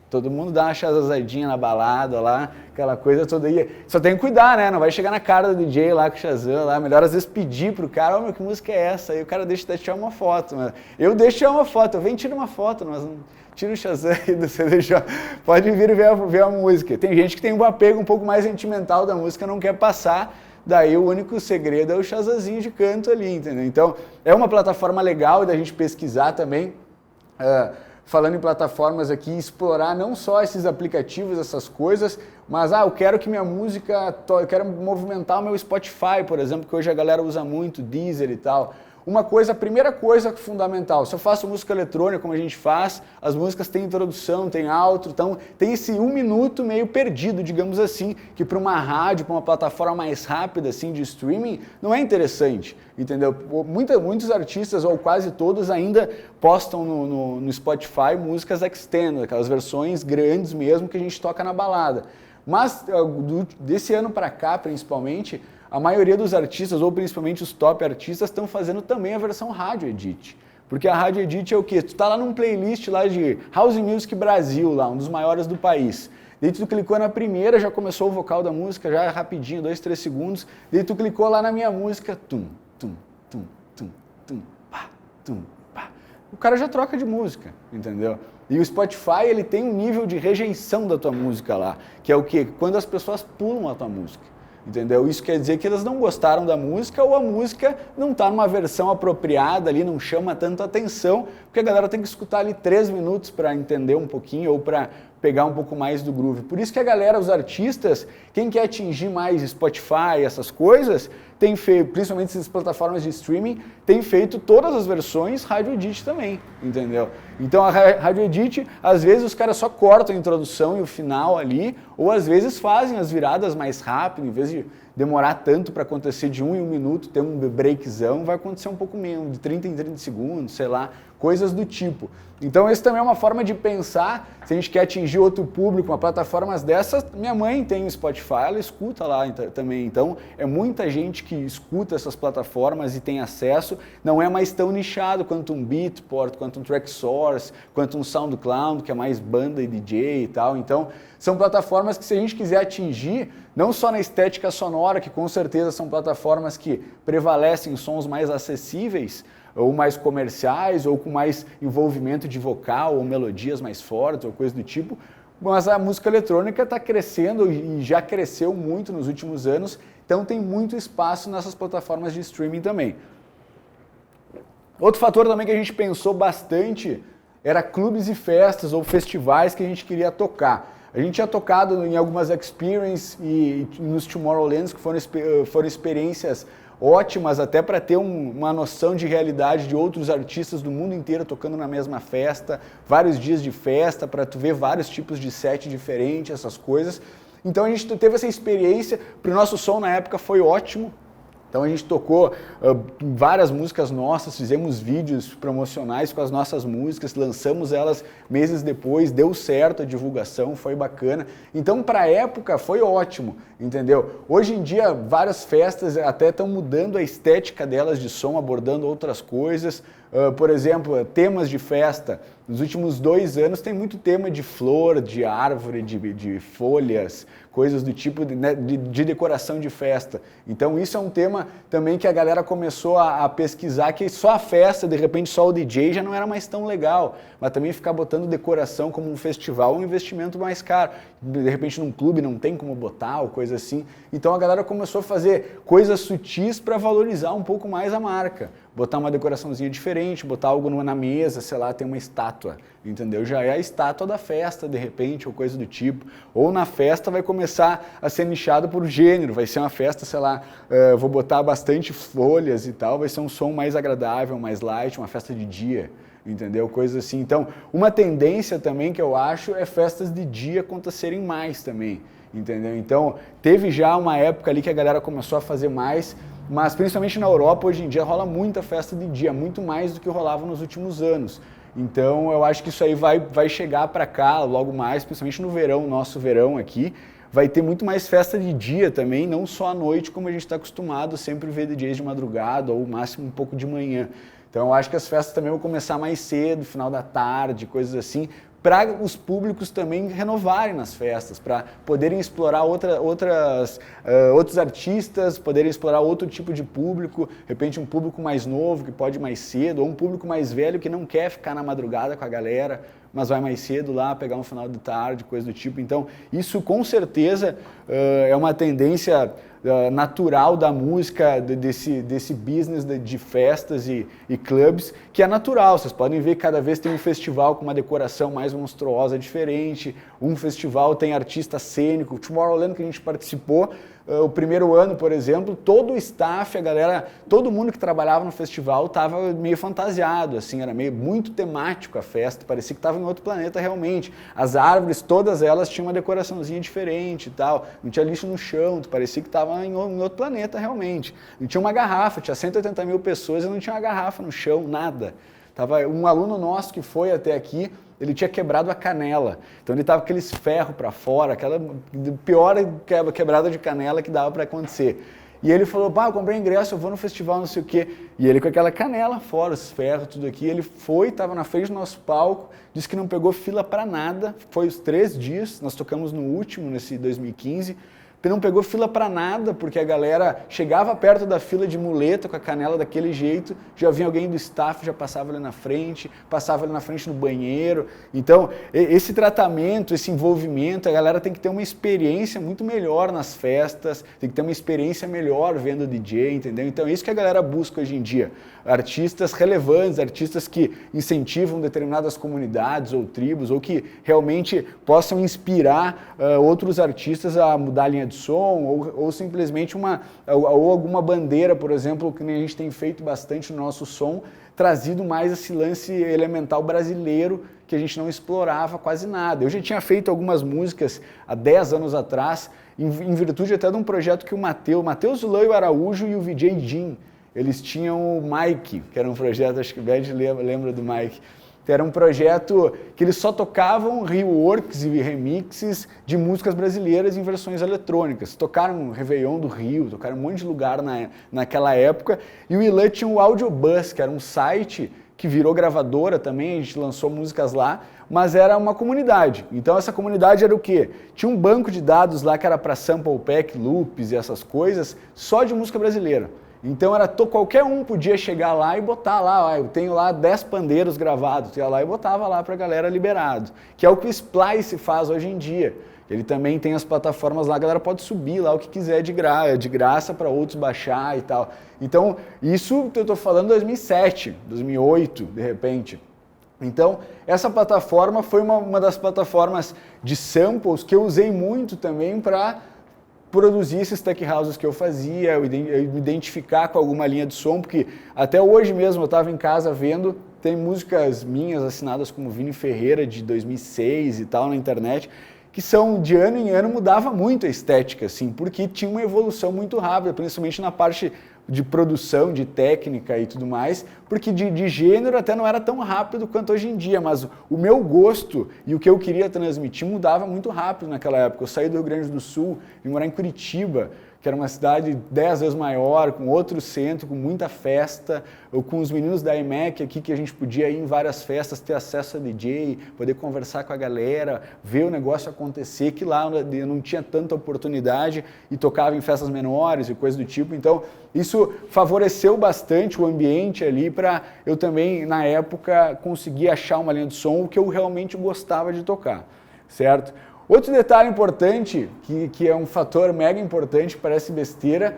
[SPEAKER 1] Todo mundo dá uma chazazadinha na balada lá, aquela coisa toda aí. Só tem que cuidar, né? Não vai chegar na cara do DJ lá com o Shazam lá. Melhor às vezes pedir pro cara, meu, que música é essa? Aí o cara deixa de tirar uma foto. Mas eu deixo tirar uma foto, eu venho e tiro uma foto, mas não tira o Shazam aí do você deixar. Pode vir ver a música. Tem gente que tem um apego um pouco mais sentimental da música, não quer passar. Daí o único segredo é o Shazamzinho de canto ali, entendeu? Então é uma plataforma legal da gente pesquisar também. Falando em plataformas aqui, explorar não só esses aplicativos, essas coisas, mas eu quero que minha música, eu quero movimentar o meu Spotify, por exemplo, que hoje a galera usa muito, Deezer e tal. A primeira coisa fundamental, se eu faço música eletrônica, como a gente faz, as músicas têm introdução, tem outro, então tem esse 1 minuto meio perdido, digamos assim, que para uma rádio, para uma plataforma mais rápida assim de streaming, não é interessante, entendeu? Muitos artistas, ou quase todos, ainda postam no Spotify músicas extended, aquelas versões grandes mesmo que a gente toca na balada. Mas desse ano para cá, principalmente, a maioria dos artistas, ou principalmente os top artistas, estão fazendo também a versão Rádio Edit. Porque a Rádio Edit é o quê? Tu tá lá num playlist lá de House Music Brasil, lá, um dos maiores do país. Daí tu clicou na primeira, já começou o vocal da música, já rapidinho, 2, 3 segundos. Daí tu clicou lá na minha música, tum, tum, tum, tum, tum, pá, tum, pá. o cara já troca de música, entendeu? E o Spotify, ele tem um nível de rejeição da tua música lá, que é o quê? Quando as pessoas pulam a tua música, entendeu? Isso quer dizer que elas não gostaram da música ou a música não está numa versão apropriada ali, não chama tanto atenção, porque a galera tem que escutar ali 3 minutos para entender um pouquinho ou para pegar um pouco mais do groove. Por isso que a galera, os artistas, quem quer atingir mais Spotify, essas coisas, tem feito, principalmente essas plataformas de streaming, tem feito todas as versões Rádio Edit também, entendeu? Então a Rádio Edit, às vezes os caras só cortam a introdução e o final ali, ou às vezes fazem as viradas mais rápido, em vez de demorar tanto para acontecer de 1 em 1 minuto, ter um breakzão, vai acontecer um pouco menos, de 30 em 30 segundos, sei lá, coisas do tipo. Então esse também é uma forma de pensar, se a gente quer atingir outro público, uma plataforma dessas, minha mãe tem Spotify, ela escuta lá também, então é muita gente que escuta essas plataformas e tem acesso, não é mais tão nichado quanto um Beatport, quanto um Tracksource, quanto um SoundCloud, que é mais banda e DJ e tal, então são plataformas que se a gente quiser atingir, não só na estética sonora, que com certeza são plataformas que prevalecem sons mais acessíveis, ou mais comerciais, ou com mais envolvimento de vocal, ou melodias mais fortes, ou coisa do tipo, mas a música eletrônica está crescendo e já cresceu muito nos últimos anos, então tem muito espaço nessas plataformas de streaming também. Outro fator também que a gente pensou bastante era clubes e festas ou festivais que a gente queria tocar. A gente tinha tocado em algumas Experience e nos Tomorrowlands, que foram experiências ótimas até para ter uma noção de realidade de outros artistas do mundo inteiro tocando na mesma festa, vários dias de festa, para tu ver vários tipos de set diferentes, essas coisas. Então a gente teve essa experiência, para o nosso som na época foi ótimo. Então a gente tocou várias músicas nossas, fizemos vídeos promocionais com as nossas músicas, lançamos elas meses depois, deu certo a divulgação, foi bacana. Então para a época foi ótimo, entendeu? Hoje em dia várias festas até estão mudando a estética delas de som, abordando outras coisas. Por exemplo, temas de festa. Nos últimos 2 anos tem muito tema de flor, de árvore, de folhas, coisas do tipo de decoração de festa. Então isso é um tema também que a galera começou a pesquisar, que só a festa, de repente só o DJ já não era mais tão legal, mas também ficar botando decoração como um festival é um investimento mais caro. De repente num clube não tem como botar ou coisa assim. Então a galera começou a fazer coisas sutis para valorizar um pouco mais a marca. Botar uma decoraçãozinha diferente, botar algo na mesa, sei lá, tem uma estátua, entendeu? Já é a estátua da festa, de repente, ou coisa do tipo. Ou na festa vai começar a ser nichado por gênero, vai ser uma festa, sei lá, vou botar bastante folhas e tal, vai ser um som mais agradável, mais light, uma festa de dia, entendeu? Coisas assim. Então, uma tendência também que eu acho é festas de dia acontecerem mais também, entendeu? Então, teve já uma época ali que a galera começou a fazer mais, mas principalmente na Europa, hoje em dia, rola muita festa de dia, muito mais do que rolava nos últimos anos. Então, eu acho que isso aí vai chegar para cá logo mais, principalmente no verão, nosso verão aqui, vai ter muito mais festa de dia também, não só à noite, como a gente está acostumado sempre ver DJs de madrugada ou máximo um pouco de manhã. Então, eu acho que as festas também vão começar mais cedo, final da tarde, coisas assim, para os públicos também renovarem nas festas, para poderem explorar outros artistas, poderem explorar outro tipo de público, de repente um público mais novo que pode ir mais cedo, ou um público mais velho que não quer ficar na madrugada com a galera, mas vai mais cedo lá, pegar um final de tarde, coisa do tipo. Então, isso com certeza é uma tendência natural da música, desse business de festas e clubes, que é natural. Vocês podem ver que cada vez tem um festival com uma decoração mais monstruosa, diferente, um festival tem artista cênico. O Tomorrowland que a gente participou, o primeiro ano, por exemplo, todo o staff, a galera, todo mundo que trabalhava no festival estava meio fantasiado, assim, era muito temático a festa, parecia que estava em outro planeta realmente. As árvores, todas elas tinham uma decoraçãozinha diferente e tal, não tinha lixo no chão, parecia que estava em outro planeta realmente. Não tinha uma garrafa, tinha 180 mil pessoas e não tinha uma garrafa no chão, nada. Tava um aluno nosso que foi até aqui, ele tinha quebrado a canela, então ele estava com aqueles ferros para fora, aquela pior quebrada de canela que dava para acontecer. E ele falou, pá, eu comprei ingresso, eu vou no festival, não sei o quê. E ele com aquela canela fora, os ferros, tudo aqui, ele foi, estava na frente do nosso palco, disse que não pegou fila para nada, foi os 3 dias, nós tocamos no último, nesse 2015, não pegou fila para nada, porque a galera chegava perto da fila de muleta, com a canela daquele jeito, já vinha alguém do staff, já passava ali na frente, passava ali na frente no banheiro. Então, esse tratamento, esse envolvimento, a galera tem que ter uma experiência muito melhor nas festas, tem que ter uma experiência melhor vendo o DJ, entendeu? Então, é isso que a galera busca hoje em dia. Artistas relevantes, artistas que incentivam determinadas comunidades ou tribos, ou que realmente possam inspirar outros artistas a mudar a linha de som, ou simplesmente ou alguma bandeira, por exemplo, que a gente tem feito bastante no nosso som, trazido mais esse lance elemental brasileiro que a gente não explorava quase nada. Eu já tinha feito algumas músicas há 10 anos atrás, em virtude até de um projeto que o Matheus Leio Araújo e o VJ Jim, eles tinham o Mike, que era um projeto, acho que o Bad lembra do Mike, era um projeto que eles só tocavam reworks e remixes de músicas brasileiras em versões eletrônicas. Tocaram Réveillon do Rio, tocaram um monte de lugar naquela época. E o Ilan tinha o Audiobus, que era um site que virou gravadora também, a gente lançou músicas lá, mas era uma comunidade. Então essa comunidade era o quê? Tinha um banco de dados lá que era para sample pack, loops e essas coisas, só de música brasileira. Então qualquer um podia chegar lá e botar lá, eu tenho lá 10 pandeiros gravados, ia lá e botava lá pra galera liberado, que é o que o Splice faz hoje em dia. Ele também tem as plataformas lá, a galera pode subir lá o que quiser de graça para outros baixar e tal. Então, isso eu estou falando em 2007, 2008, de repente. Então, essa plataforma foi uma das plataformas de samples que eu usei muito também para produzir esses tech houses que eu fazia, eu me identificar com alguma linha de som, porque até hoje mesmo eu estava em casa vendo, tem músicas minhas assinadas como Vini Ferreira de 2006 e tal na internet, que são de ano em ano mudava muito a estética, assim, porque tinha uma evolução muito rápida, principalmente na parte de produção, de técnica e tudo mais, porque de gênero até não era tão rápido quanto hoje em dia, mas o meu gosto e o que eu queria transmitir mudava muito rápido naquela época. Eu saí do Rio Grande do Sul, vim morar em Curitiba, que era uma cidade 10 vezes maior, com outro centro, com muita festa, ou com os meninos da IMEC aqui, que a gente podia ir em várias festas, ter acesso a DJ, poder conversar com a galera, ver o negócio acontecer, que lá eu não tinha tanta oportunidade e tocava em festas menores e coisas do tipo. Então, isso favoreceu bastante o ambiente ali para eu também, na época, conseguir achar uma linha de som que eu realmente gostava de tocar, certo? Outro detalhe importante, que é um fator mega importante, parece besteira,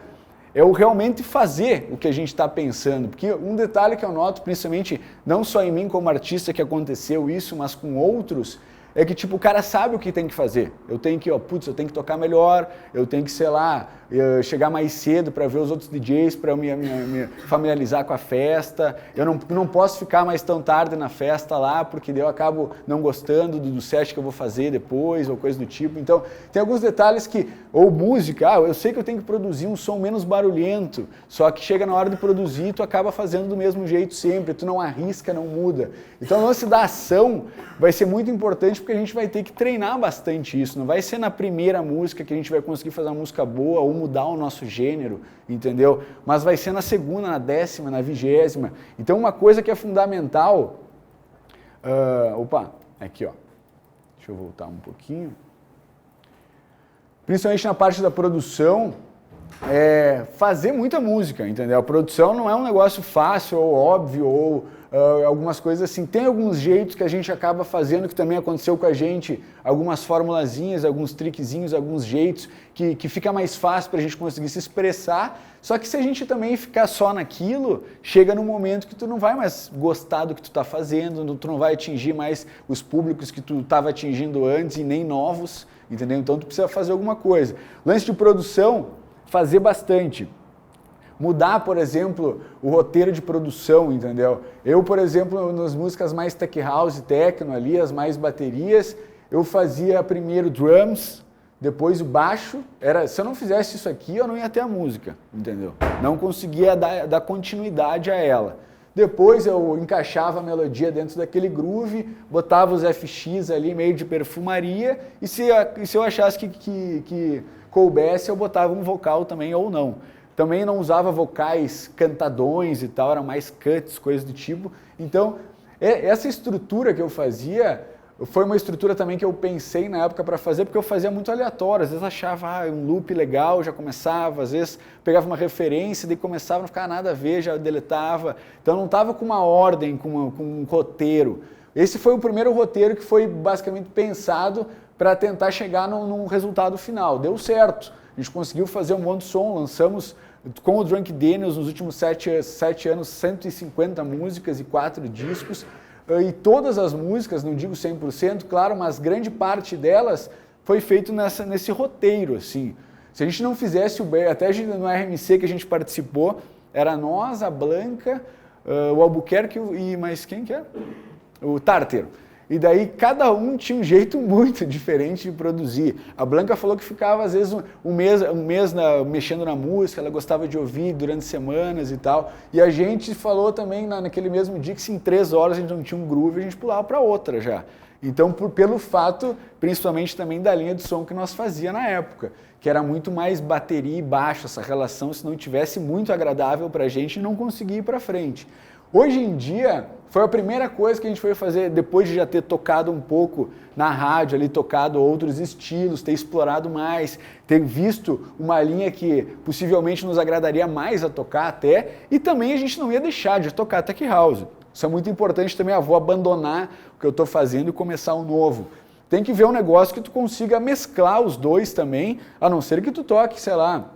[SPEAKER 1] é o realmente fazer o que a gente está pensando. Porque um detalhe que eu noto, principalmente, não só em mim como artista que aconteceu isso, mas com outros, é que tipo, o cara sabe o que tem que fazer. Eu tenho que, eu tenho que tocar melhor, eu tenho que, sei lá, chegar mais cedo para ver os outros DJs, para eu me familiarizar com a festa. Eu não posso ficar mais tão tarde na festa lá, porque daí eu acabo não gostando do set que eu vou fazer depois, ou coisa do tipo. Então, tem alguns detalhes que, ou música, eu sei que eu tenho que produzir um som menos barulhento, só que chega na hora de produzir, tu acaba fazendo do mesmo jeito sempre, tu não arrisca, não muda. Então, o lance da ação vai ser muito importante, porque a gente vai ter que treinar bastante isso. Não vai ser na primeira música que a gente vai conseguir fazer uma música boa ou mudar o nosso gênero, entendeu? Mas vai ser na segunda, na 10ª, na 20ª. Então, uma coisa que é fundamental... aqui, ó. Deixa eu voltar um pouquinho. Principalmente na parte da produção, fazer muita música, entendeu? A produção não é um negócio fácil ou óbvio ou algumas coisas assim. Tem alguns jeitos que a gente acaba fazendo, que também aconteceu com a gente, algumas formulazinhas, alguns triquezinhos, alguns jeitos que fica mais fácil para a gente conseguir se expressar. Só que se a gente também ficar só naquilo, chega num momento que tu não vai mais gostar do que tu está fazendo, tu não vai atingir mais os públicos que tu estava atingindo antes e nem novos, entendeu? Então tu precisa fazer alguma coisa. Lance de produção, fazer bastante. Mudar, por exemplo, o roteiro de produção, entendeu? Eu, por exemplo, nas músicas mais tech house e techno ali, as mais baterias, eu fazia primeiro drums, depois o baixo. Se eu não fizesse isso aqui, eu não ia ter a música, entendeu? Não conseguia dar continuidade a ela. Depois eu encaixava a melodia dentro daquele groove, botava os FX ali meio de perfumaria, e se eu achasse que coubesse, eu botava um vocal também ou não. Também não usava vocais cantadões e tal, era mais cuts, coisas do tipo. Então, essa estrutura que eu fazia foi uma estrutura também que eu pensei na época para fazer, porque eu fazia muito aleatório, às vezes achava um loop legal, já começava, às vezes pegava uma referência, daí começava, não ficava nada a ver, já deletava, então não estava com uma ordem, com um roteiro. Esse foi o primeiro roteiro que foi basicamente pensado para tentar chegar num resultado final, deu certo, a gente conseguiu fazer um monte de som, lançamos com o Drunk Daniels nos últimos 7 anos 150 músicas e 4 discos, e todas as músicas, não digo 100%, claro, mas grande parte delas foi feito nesse roteiro, assim. Se a gente não fizesse até no RMC que a gente participou, era nós, a Blanca, o Albuquerque e mais quem que é? O Tártaro. E daí cada um tinha um jeito muito diferente de produzir. A Blanca falou que ficava às vezes um mês mexendo na música, ela gostava de ouvir durante semanas e tal. E a gente falou também naquele mesmo dia que se em 3 horas a gente não tinha um groove, a gente pulava para outra já. Então, pelo fato, principalmente também da linha de som que nós fazia na época, que era muito mais bateria e baixo, essa relação, se não tivesse muito agradável para a gente, não conseguia ir para frente. Hoje em dia, foi a primeira coisa que a gente foi fazer, depois de já ter tocado um pouco na rádio, ali tocado outros estilos, ter explorado mais, ter visto uma linha que possivelmente nos agradaria mais a tocar até, e também a gente não ia deixar de tocar Tech House. Isso é muito importante também, vou abandonar o que eu estou fazendo e começar um novo. Tem que ver um negócio que tu consiga mesclar os dois também, a não ser que tu toque, sei lá,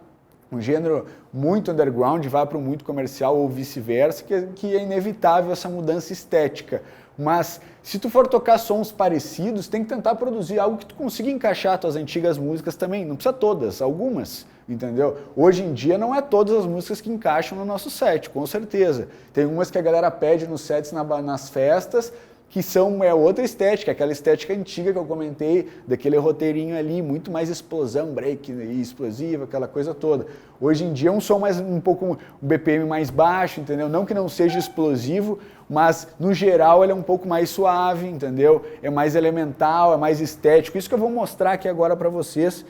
[SPEAKER 1] um gênero muito underground, vá para o muito comercial ou vice-versa, que é inevitável essa mudança estética. Mas se tu for tocar sons parecidos, tem que tentar produzir algo que tu consiga encaixar as tuas antigas músicas também. Não precisa todas, algumas, entendeu? Hoje em dia não é todas as músicas que encaixam no nosso set, com certeza. Tem umas que a galera pede nos sets, nas festas, que são outra estética, aquela estética antiga que eu comentei, daquele roteirinho ali, muito mais explosão, break e explosiva, aquela coisa toda. Hoje em dia é um som um pouco, um BPM mais baixo, entendeu? Não que não seja explosivo, mas no geral ele é um pouco mais suave, entendeu? É mais elemental, é mais estético. Isso que eu vou mostrar aqui agora para vocês.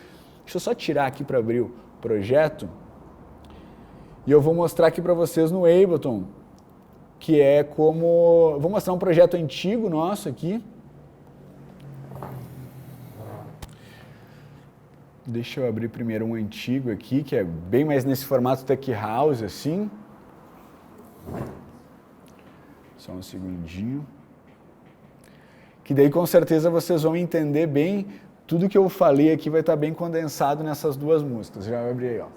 [SPEAKER 1] Deixa eu só tirar aqui para abrir o projeto. E eu vou mostrar aqui para vocês no Ableton, que é como... Vou mostrar um projeto antigo nosso aqui. Deixa eu abrir primeiro um antigo aqui, que é bem mais nesse formato Tech House, assim. Só um segundinho. Que daí com certeza vocês vão entender bem, tudo que eu falei aqui vai estar bem condensado nessas duas músicas. Já vou abrir aí, ó.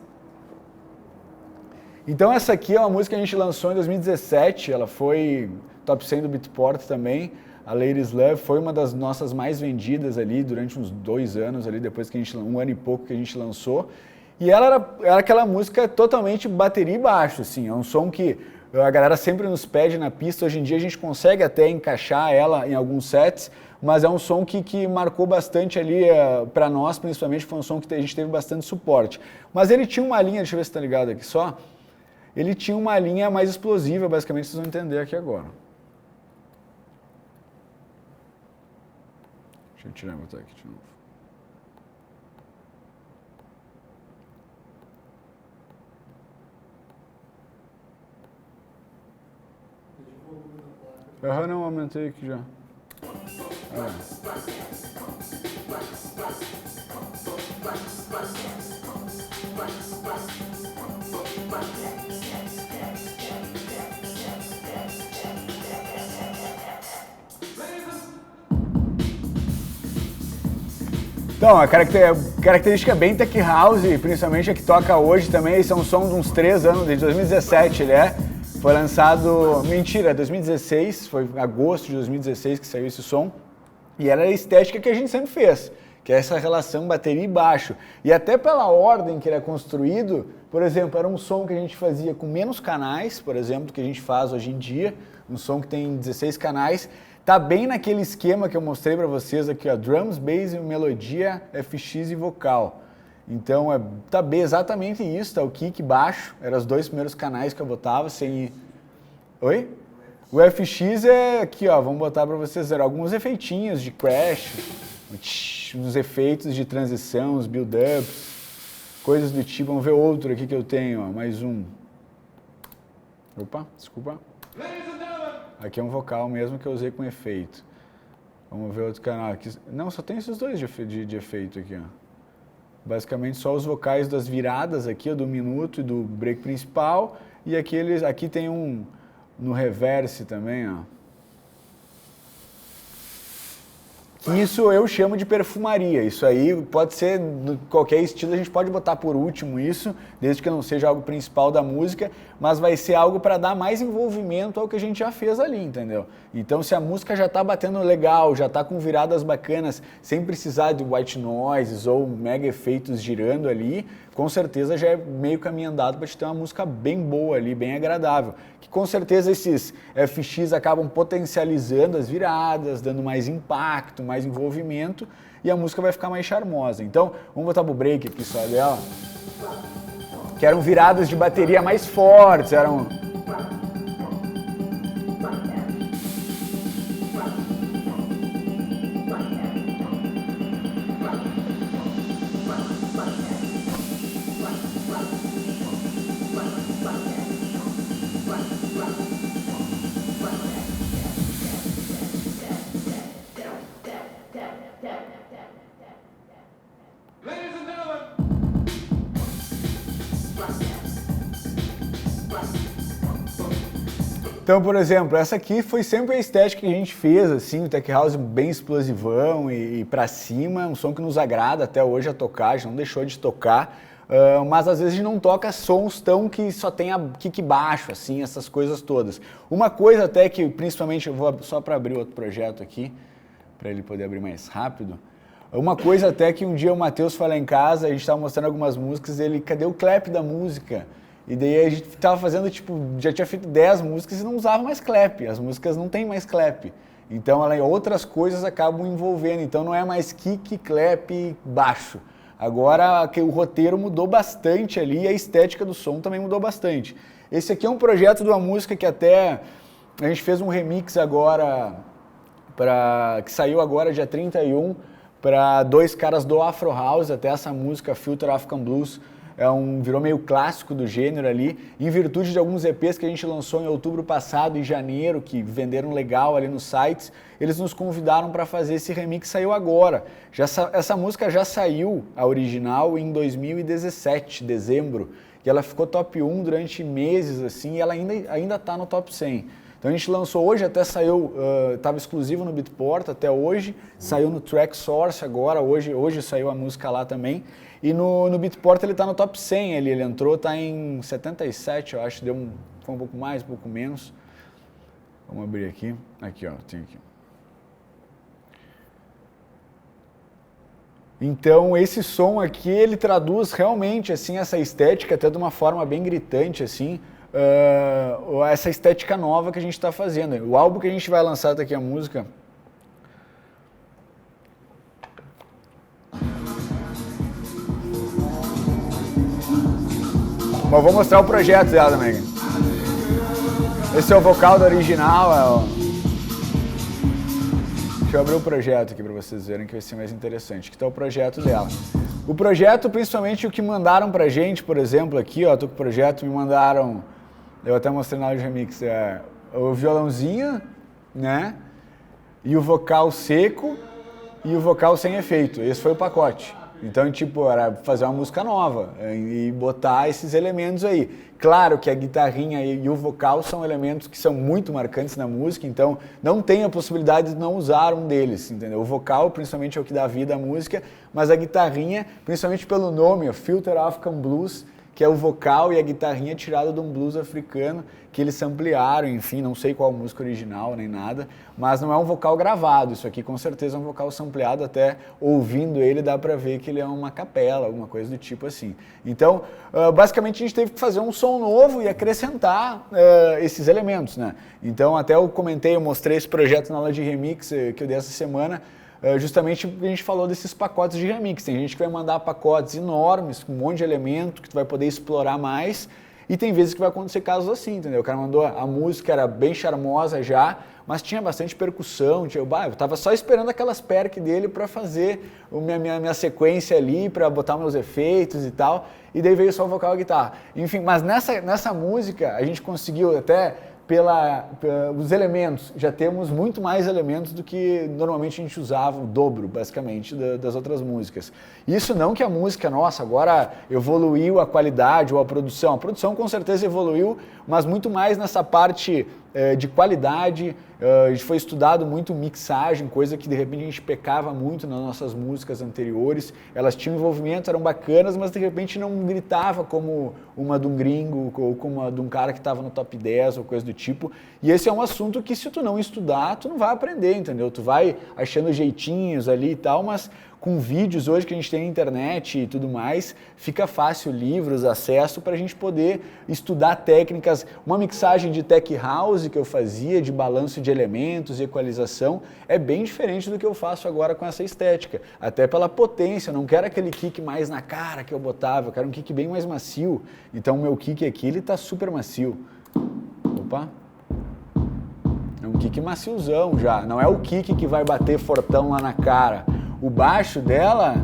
[SPEAKER 1] Então essa aqui é uma música que a gente lançou em 2017, ela foi top 100 do Beatport também, a Ladies Love foi uma das nossas mais vendidas ali durante uns 2 anos ali, depois que um ano e pouco que a gente lançou, e ela era aquela música totalmente bateria e baixo, assim, é um som que a galera sempre nos pede na pista, hoje em dia a gente consegue até encaixar ela em alguns sets, mas é um som que marcou bastante ali para nós, principalmente, foi um som que a gente teve bastante suporte. Mas ele tinha uma linha, deixa eu ver se tá ligado aqui só, ele tinha uma linha mais explosiva, basicamente, vocês vão entender aqui agora. Deixa eu tirar e botar aqui de novo. Não, aumentei aqui já. Então, a característica bem Tech House, principalmente a que toca hoje também, esse é um som de uns 3 anos, desde 2017 ele foi lançado, mentira, 2016, foi em agosto de 2016 que saiu esse som, e era a estética que a gente sempre fez, que é essa relação bateria e baixo. E até pela ordem que ele é construído, por exemplo, era um som que a gente fazia com menos canais, por exemplo, do que a gente faz hoje em dia, um som que tem 16 canais, tá bem naquele esquema que eu mostrei para vocês aqui, ó, drums, bass, melodia, FX e vocal. Então, tá bem exatamente isso, tá o kick baixo, eram os 2 primeiros canais que eu botava, sem... Oi? O FX é aqui, ó, vamos botar para vocês alguns efeitinhos de crash, uns efeitos de transição, os build-ups, coisas do tipo. Vamos ver outro aqui que eu tenho, ó, mais um. Opa, desculpa. Aqui é um vocal mesmo que eu usei com efeito. Vamos ver outro canal aqui. Não, só tem esses dois de efeito aqui, ó. Basicamente só os vocais das viradas aqui, ó, do minuto e do break principal. E aqui tem um no reverse também, ó. Isso eu chamo de perfumaria. Isso aí pode ser qualquer estilo, a gente pode botar por último isso, desde que não seja algo principal da música, mas vai ser algo para dar mais envolvimento ao que a gente já fez ali, entendeu? Então, se a música já tá batendo legal, já tá com viradas bacanas, sem precisar de white noises ou mega efeitos girando ali, com certeza já é meio caminho andado para te ter uma música bem boa ali, bem agradável. Que com certeza esses FX acabam potencializando as viradas, dando mais impacto, mais envolvimento, e a música vai ficar mais charmosa. Então, vamos botar pro break aqui só dela. Que eram viradas de bateria mais fortes, eram... Então, por exemplo, essa aqui foi sempre a estética que a gente fez, assim, o tech house bem explosivão e pra cima, um som que nos agrada até hoje a tocar, a gente não deixou de tocar, mas às vezes a gente não toca sons tão que só tem kick baixo, assim, essas coisas todas. Uma coisa até que, principalmente, eu vou só para abrir outro projeto aqui, para ele poder abrir mais rápido, uma coisa até que um dia o Matheus foi lá em casa, a gente estava mostrando algumas músicas, ele, cadê o clap da música? E daí a gente tava fazendo, tipo, já tinha feito 10 músicas e não usava mais clap. As músicas não tem mais clap. Então, outras coisas acabam envolvendo. Então, não é mais kick, clap, baixo. Agora, o roteiro mudou bastante ali e a estética do som também mudou bastante. Esse aqui é um projeto de uma música que até a gente fez um remix agora, que saiu agora dia 31, para dois caras do Afro House, até essa música, Filter African Blues, virou meio clássico do gênero ali, em virtude de alguns EPs que a gente lançou em outubro passado e janeiro, que venderam legal ali nos sites, eles nos convidaram para fazer esse remix, saiu agora. Essa música já saiu, a original, em 2017, dezembro, e ela ficou top 1 durante meses, assim, e ela ainda tá no top 100. Então a gente lançou hoje, até saiu, estava exclusivo no Beatport até hoje, saiu no Tracksource agora, hoje saiu a música lá também. E no Beatport ele está no top 100 ali, ele entrou, está em 77, eu acho, foi um pouco mais, um pouco menos. Vamos abrir aqui, aqui ó, tem aqui. Então esse som aqui, ele traduz realmente assim, essa estética, até de uma forma bem gritante, assim, essa estética nova que a gente está fazendo. O álbum que a gente vai lançar daqui a música... Mas vou mostrar o projeto dela também. Esse é o vocal do original. Deixa eu abrir o projeto aqui para vocês verem que vai ser mais interessante. Aqui está o projeto dela. O projeto, principalmente o que mandaram pra gente, por exemplo, aqui, ó, tô com o projeto, me mandaram, eu até mostrei na áudio remix, o violãozinho, né? E o vocal seco e o vocal sem efeito. Esse foi o pacote. Então, tipo, era fazer uma música nova e botar esses elementos aí. Claro que a guitarrinha e o vocal são elementos que são muito marcantes na música, então não tem a possibilidade de não usar um deles, entendeu? O vocal, principalmente, é o que dá vida à música, mas a guitarrinha, principalmente pelo nome, Filter African Blues, que é o vocal e a guitarrinha tirada de um blues africano, que eles ampliaram, enfim, não sei qual música original nem nada, mas não é um vocal gravado, isso aqui com certeza é um vocal sampleado, até ouvindo ele dá pra ver que ele é uma capela, alguma coisa do tipo assim. Então, basicamente a gente teve que fazer um som novo e acrescentar esses elementos, né? Então até eu comentei, eu mostrei esse projeto na aula de remix que eu dei essa semana, justamente a gente falou desses pacotes de remix. Tem gente que vai mandar pacotes enormes, com um monte de elemento que tu vai poder explorar mais, e tem vezes que vai acontecer casos assim, entendeu? O cara mandou, a música era bem charmosa já, mas tinha bastante percussão, eu tava só esperando aquelas perk dele para fazer minha sequência ali, para botar meus efeitos e tal, e daí veio só o vocal e a guitarra. Enfim, mas nessa música a gente conseguiu até os elementos. Já temos muito mais elementos do que normalmente a gente usava, o dobro, basicamente, das outras músicas. Isso não que a música, nossa, agora evoluiu a qualidade ou a produção. A produção com certeza evoluiu, mas muito mais nessa parte de qualidade. A gente foi estudado muito mixagem, coisa que de repente a gente pecava muito nas nossas músicas anteriores. Elas tinham envolvimento, eram bacanas, mas de repente não gritava como uma de um gringo ou como uma de um cara que estava no top 10 ou coisa do tipo. E esse é um assunto que se tu não estudar, tu não vai aprender, entendeu? Tu vai achando jeitinhos ali e tal, mas com vídeos hoje que a gente tem na internet e tudo mais, fica fácil, livros, acesso para a gente poder estudar técnicas. Uma mixagem de tech house que eu fazia, de balanço de elementos e equalização, é bem diferente do que eu faço agora com essa estética. Até pela potência, eu não quero aquele kick mais na cara que eu botava, eu quero um kick bem mais macio. Então o meu kick aqui, ele tá super macio. Opa! É um kick maciozão já, não é o kick que vai bater fortão lá na cara. O baixo dela,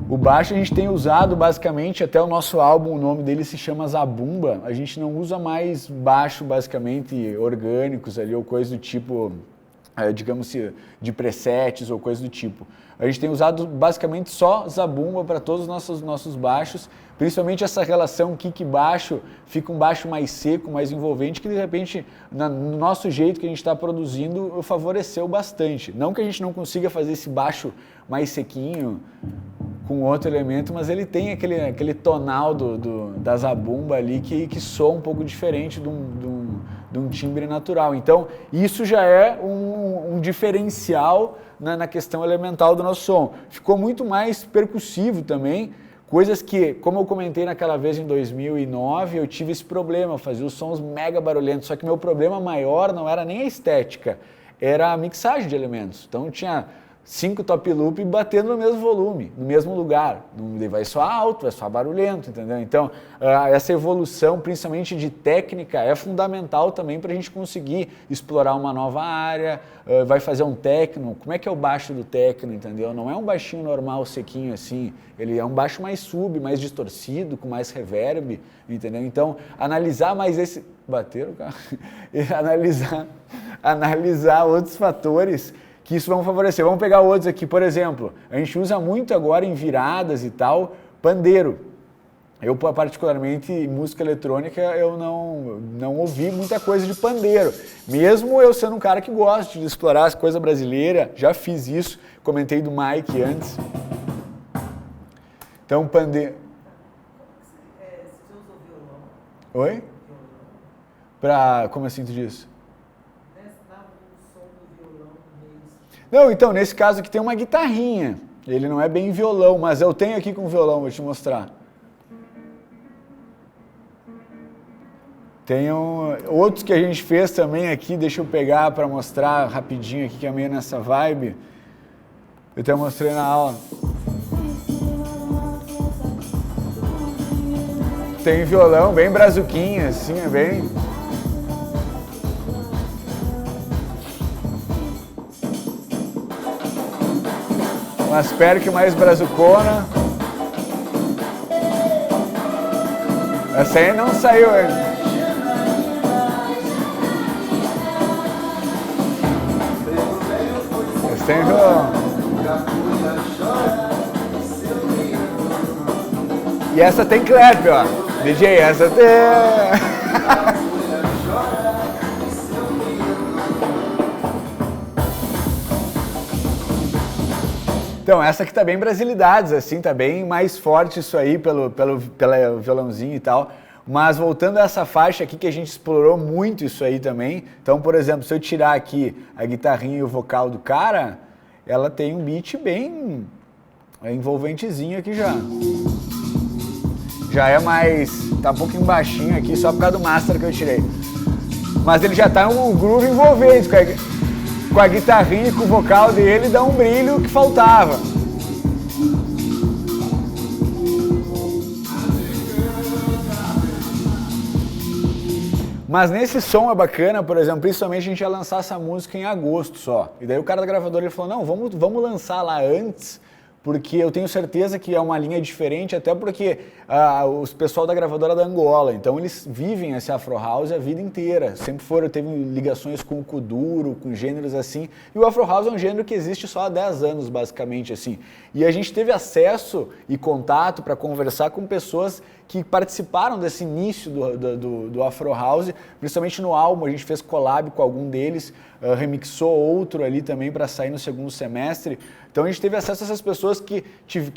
[SPEAKER 1] o baixo a gente tem usado basicamente, até o nosso álbum, o nome dele se chama Zabumba, a gente não usa mais baixo basicamente orgânicos ali ou coisa do tipo, digamos de presets ou coisa do tipo. A gente tem usado basicamente só Zabumba para todos os nossos baixos, principalmente essa relação kick-baixo, fica um baixo mais seco, mais envolvente, que de repente, no nosso jeito que a gente está produzindo, favoreceu bastante. Não que a gente não consiga fazer esse baixo mais sequinho com outro elemento, mas ele tem aquele tonal da Zabumba ali que soa um pouco diferente de um timbre natural. Então, isso já é um diferencial na questão elemental do nosso som. Ficou muito mais percussivo também, coisas que, como eu comentei naquela vez em 2009, eu tive esse problema, eu fazia os sons mega barulhentos, só que meu problema maior não era nem a estética, era a mixagem de elementos. Então tinha 5 top loop batendo no mesmo volume, no mesmo lugar. Vai soar alto, vai soar barulhento, entendeu? Então, essa evolução, principalmente de técnica, é fundamental também para a gente conseguir explorar uma nova área, vai fazer um techno. Como é que é o baixo do techno, entendeu? Não é um baixinho normal, sequinho assim. Ele é um baixo mais sub, mais distorcido, com mais reverb, entendeu? Então, analisar mais esse... Bateram o carro? Analisar outros fatores que isso vão favorecer. Vamos pegar outros aqui, por exemplo, a gente usa muito agora em viradas e tal, pandeiro. Eu, particularmente, em música eletrônica, eu não ouvi muita coisa de pandeiro. Mesmo eu sendo um cara que gosta de explorar as coisas brasileiras, já fiz isso, comentei do Mike antes. Então, pandeiro... Você usou violão? Oi? Como assim tu diz? Não, então, nesse caso aqui tem uma guitarrinha. Ele não é bem violão, mas eu tenho aqui com violão, vou te mostrar. Tem outros que a gente fez também aqui, deixa eu pegar para mostrar rapidinho aqui, que é meio nessa vibe. Eu até mostrei na aula. Tem violão bem brazuquinha, assim, é bem... Mas espero que mais brazucona. Essa aí não saiu ainda. Esse tem violão. E essa tem clap, ó. DJ, essa tem... Então, essa aqui tá bem brasilidades, assim, tá bem mais forte isso aí pelo violãozinho e tal. Mas voltando a essa faixa aqui que a gente explorou muito isso aí também. Então, por exemplo, se eu tirar aqui a guitarrinha e o vocal do cara, ela tem um beat bem envolventezinho aqui já. Já é mais... tá um pouquinho baixinho aqui, só por causa do master que eu tirei. Mas ele já tá um groove envolvente, com a guitarrinha e com o vocal dele dá um brilho que faltava. Mas nesse som é bacana, por exemplo, principalmente a gente ia lançar essa música em agosto só. E daí o cara da gravadora ele falou, não, vamos lançar lá antes, porque eu tenho certeza que é uma linha diferente, até porque os pessoal da gravadora da Angola, então eles vivem esse Afro House a vida inteira, sempre teve ligações com o kuduro, com gêneros assim, e o Afro House é um gênero que existe só há 10 anos, basicamente, assim, e a gente teve acesso e contato para conversar com pessoas que participaram desse início do Afro House, principalmente no álbum, a gente fez collab com algum deles, remixou outro ali também para sair no segundo semestre. Então a gente teve acesso a essas pessoas que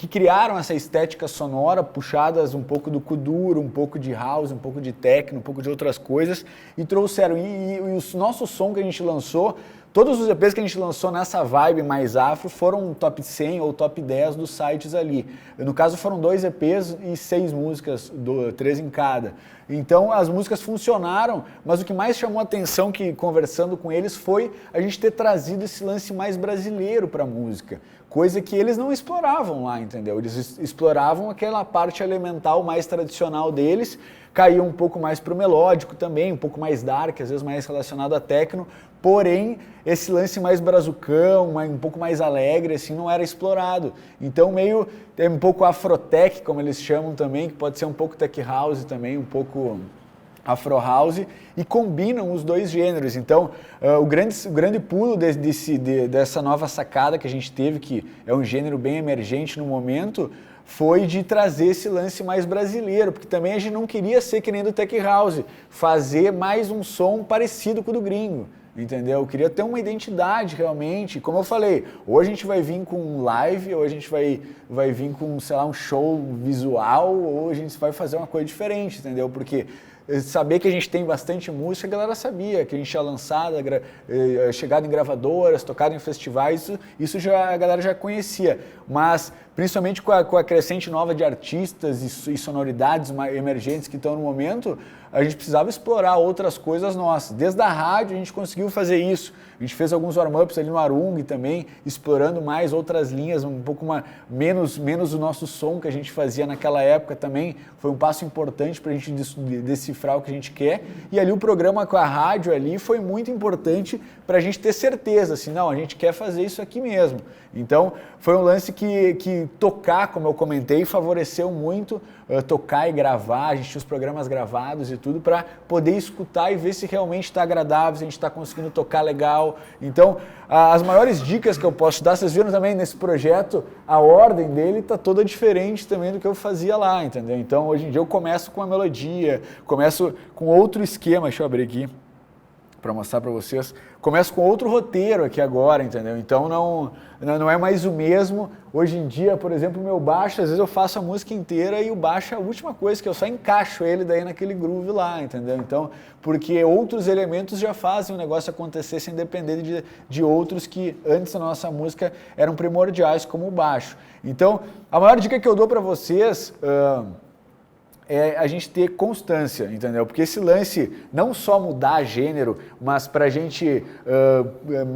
[SPEAKER 1] criaram essa estética sonora, puxadas um pouco do kuduro, um pouco de house, um pouco de techno, um pouco de outras coisas, e trouxeram. E o nosso som que a gente lançou, todos os EPs que a gente lançou nessa vibe mais afro foram top 100 ou top 10 dos sites ali. No caso foram 2 EPs e 6 músicas, 3 em cada. Então as músicas funcionaram, mas o que mais chamou a atenção que conversando com eles foi a gente ter trazido esse lance mais brasileiro para a música. Coisa que eles não exploravam lá, entendeu? Eles exploravam aquela parte elemental mais tradicional deles, caíam um pouco mais pro melódico também, um pouco mais dark, às vezes mais relacionado a techno, porém esse lance mais brazucão, um pouco mais alegre, assim, não era explorado. Então meio, tem um pouco afrotech, como eles chamam também, que pode ser um pouco tech house também, um pouco Afro House, e combinam os dois gêneros. Então, o grande pulo dessa nova sacada que a gente teve, que é um gênero bem emergente no momento, foi de trazer esse lance mais brasileiro, porque também a gente não queria ser que nem do Tech House, fazer mais um som parecido com o do gringo, entendeu? Eu queria ter uma identidade realmente, como eu falei, ou a gente vai vir com live, ou a gente vai vir com, sei lá, um show visual, ou a gente vai fazer uma coisa diferente, entendeu? Porque saber que a gente tem bastante música, a galera sabia, que a gente tinha lançado, chegado em gravadoras, tocado em festivais, isso a galera já conhecia. Mas, principalmente com a crescente nova de artistas e sonoridades emergentes que estão no momento, a gente precisava explorar outras coisas nossas. Desde a rádio a gente conseguiu fazer isso. A gente fez alguns warm-ups ali no Arung também, explorando mais outras linhas, um pouco menos o nosso som que a gente fazia naquela época também. Foi um passo importante para a gente decifrar o que a gente quer. E ali o programa com a rádio ali foi muito importante para a gente ter certeza, assim, não, a gente quer fazer isso aqui mesmo. Então, foi um lance que tocar, como eu comentei, favoreceu muito tocar e gravar, a gente tinha os programas gravados e tudo para poder escutar e ver se realmente está agradável, se a gente está conseguindo tocar legal. Então, as maiores dicas que eu posso dar, vocês viram também nesse projeto, a ordem dele está toda diferente também do que eu fazia lá, entendeu? Então, hoje em dia eu começo com a melodia, começo com outro esquema, deixa eu abrir aqui para mostrar para vocês, começo com outro roteiro aqui agora, entendeu? Então não é mais o mesmo. Hoje em dia, por exemplo, o meu baixo, às vezes eu faço a música inteira e o baixo é a última coisa, que eu só encaixo ele daí naquele groove lá, entendeu? Então, porque outros elementos já fazem o negócio acontecer sem depender de outros que antes da nossa música eram primordiais, como o baixo. Então, a maior dica que eu dou para vocês é a gente ter constância, entendeu? Porque esse lance, não só mudar gênero, mas para a gente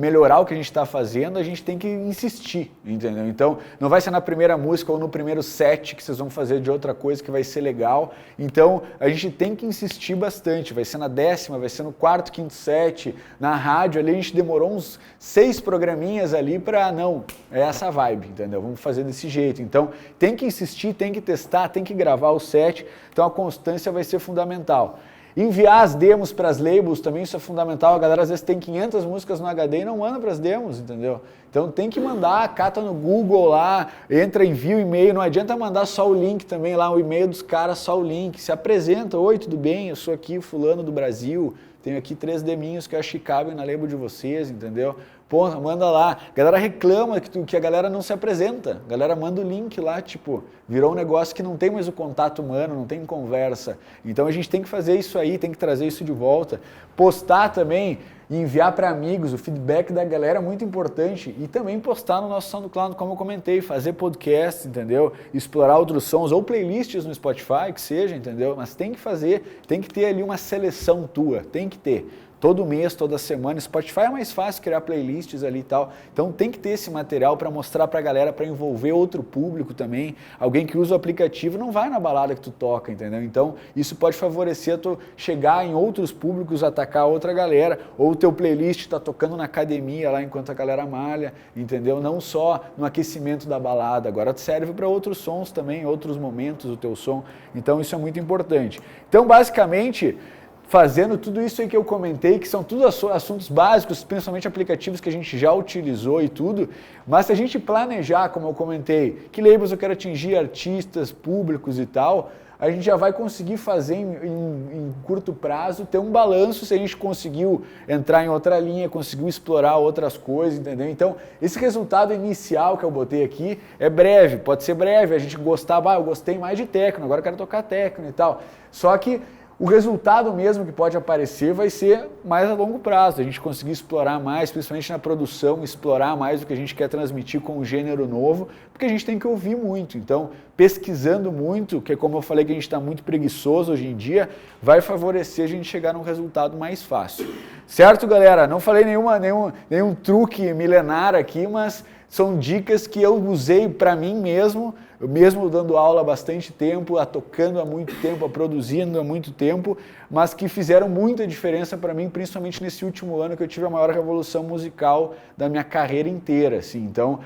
[SPEAKER 1] melhorar o que a gente está fazendo, a gente tem que insistir, entendeu? Então, não vai ser na primeira música ou no primeiro set que vocês vão fazer de outra coisa que vai ser legal. Então, a gente tem que insistir bastante. Vai ser na 10ª, vai ser no 4º, 5º set, na rádio ali a gente demorou uns 6 programinhas ali para, não, é essa vibe, entendeu? Vamos fazer desse jeito. Então, tem que insistir, tem que testar, tem que gravar o set. Então a constância vai ser fundamental. Enviar as demos para as labels também, isso é fundamental. A galera às vezes tem 500 músicas no HD e não manda para as demos, entendeu? Então tem que mandar, cata no Google lá, envia o e-mail, não adianta mandar só o link também lá, o e-mail dos caras, só o link. Se apresenta, oi, tudo bem? Eu sou aqui o fulano do Brasil, tenho aqui 3 deminhos que eu acho que cabem na label de vocês, entendeu? Pô, manda lá. A galera reclama que a galera não se apresenta. A galera manda o link lá, tipo, virou um negócio que não tem mais o contato humano, não tem conversa. Então a gente tem que fazer isso aí, tem que trazer isso de volta. Postar também, enviar para amigos, o feedback da galera é muito importante. E também postar no nosso SoundCloud, como eu comentei, fazer podcast, entendeu? Explorar outros sons ou playlists no Spotify, que seja, entendeu? Mas tem que fazer, tem que ter ali uma seleção tua, tem que ter. todo mês, toda semana. Spotify é mais fácil criar playlists ali e tal. Então tem que ter esse material para mostrar para a galera, para envolver outro público também. Alguém que usa o aplicativo não vai na balada que tu toca, entendeu? Então isso pode favorecer tu chegar em outros públicos, atacar outra galera, ou o teu playlist tá tocando na academia lá enquanto a galera malha, entendeu? Não só no aquecimento da balada, agora serve para outros sons também, outros momentos do teu som. Então isso é muito importante. Então basicamente, fazendo tudo isso aí que eu comentei, que são tudo assuntos básicos, principalmente aplicativos que a gente já utilizou e tudo, mas se a gente planejar, como eu comentei, que labels eu quero atingir, artistas, públicos e tal, a gente já vai conseguir fazer em curto prazo, ter um balanço se a gente conseguiu entrar em outra linha, conseguiu explorar outras coisas, entendeu? Então, esse resultado inicial que eu botei aqui é breve, pode ser breve, a gente gostar, eu gostei mais de techno, agora eu quero tocar techno e tal. Só que o resultado mesmo que pode aparecer vai ser mais a longo prazo, a gente conseguir explorar mais, principalmente na produção, explorar mais o que a gente quer transmitir com o gênero novo, porque a gente tem que ouvir muito. Então, pesquisando muito, que é como eu falei que a gente está muito preguiçoso hoje em dia, vai favorecer a gente chegar num resultado mais fácil. Certo, galera? Não falei nenhum truque milenar aqui, mas são dicas que eu usei para mim mesmo, eu mesmo dando aula há bastante tempo, tocando há muito tempo, produzindo há muito tempo, mas que fizeram muita diferença para mim, principalmente nesse último ano que eu tive a maior revolução musical da minha carreira inteira, assim. Então,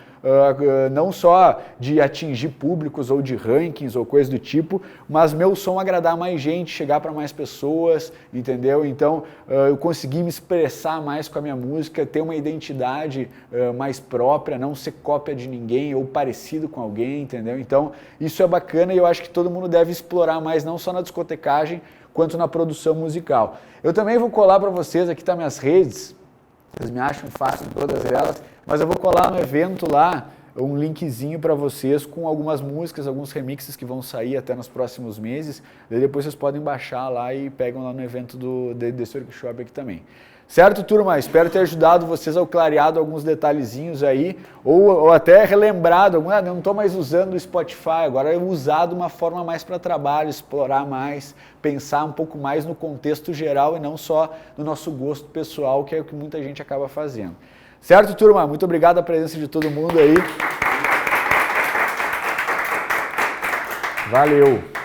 [SPEAKER 1] não só de atingir públicos ou de rankings ou coisa do tipo, mas meu som agradar mais gente, chegar para mais pessoas, entendeu? Então, eu consegui me expressar mais com a minha música, ter uma identidade mais própria, não ser cópia de ninguém ou parecido com alguém, entendeu? Então, isso é bacana e eu acho que todo mundo deve explorar mais, não só na discotecagem, quanto na produção musical. Eu também vou colar para vocês, aqui tá minhas redes, vocês me acham fácil em todas elas, mas eu vou colar no evento lá, um linkzinho para vocês com algumas músicas, alguns remixes que vão sair até nos próximos meses, daí depois vocês podem baixar lá e pegam lá no evento desse workshop aqui também. Certo, turma? Espero ter ajudado vocês a clareado alguns detalhezinhos aí, ou até relembrado, não estou mais usando o Spotify, agora eu usar de uma forma mais para trabalho, explorar mais, pensar um pouco mais no contexto geral e não só no nosso gosto pessoal, que é o que muita gente acaba fazendo. Certo, turma? Muito obrigado a presença de todo mundo aí. Valeu!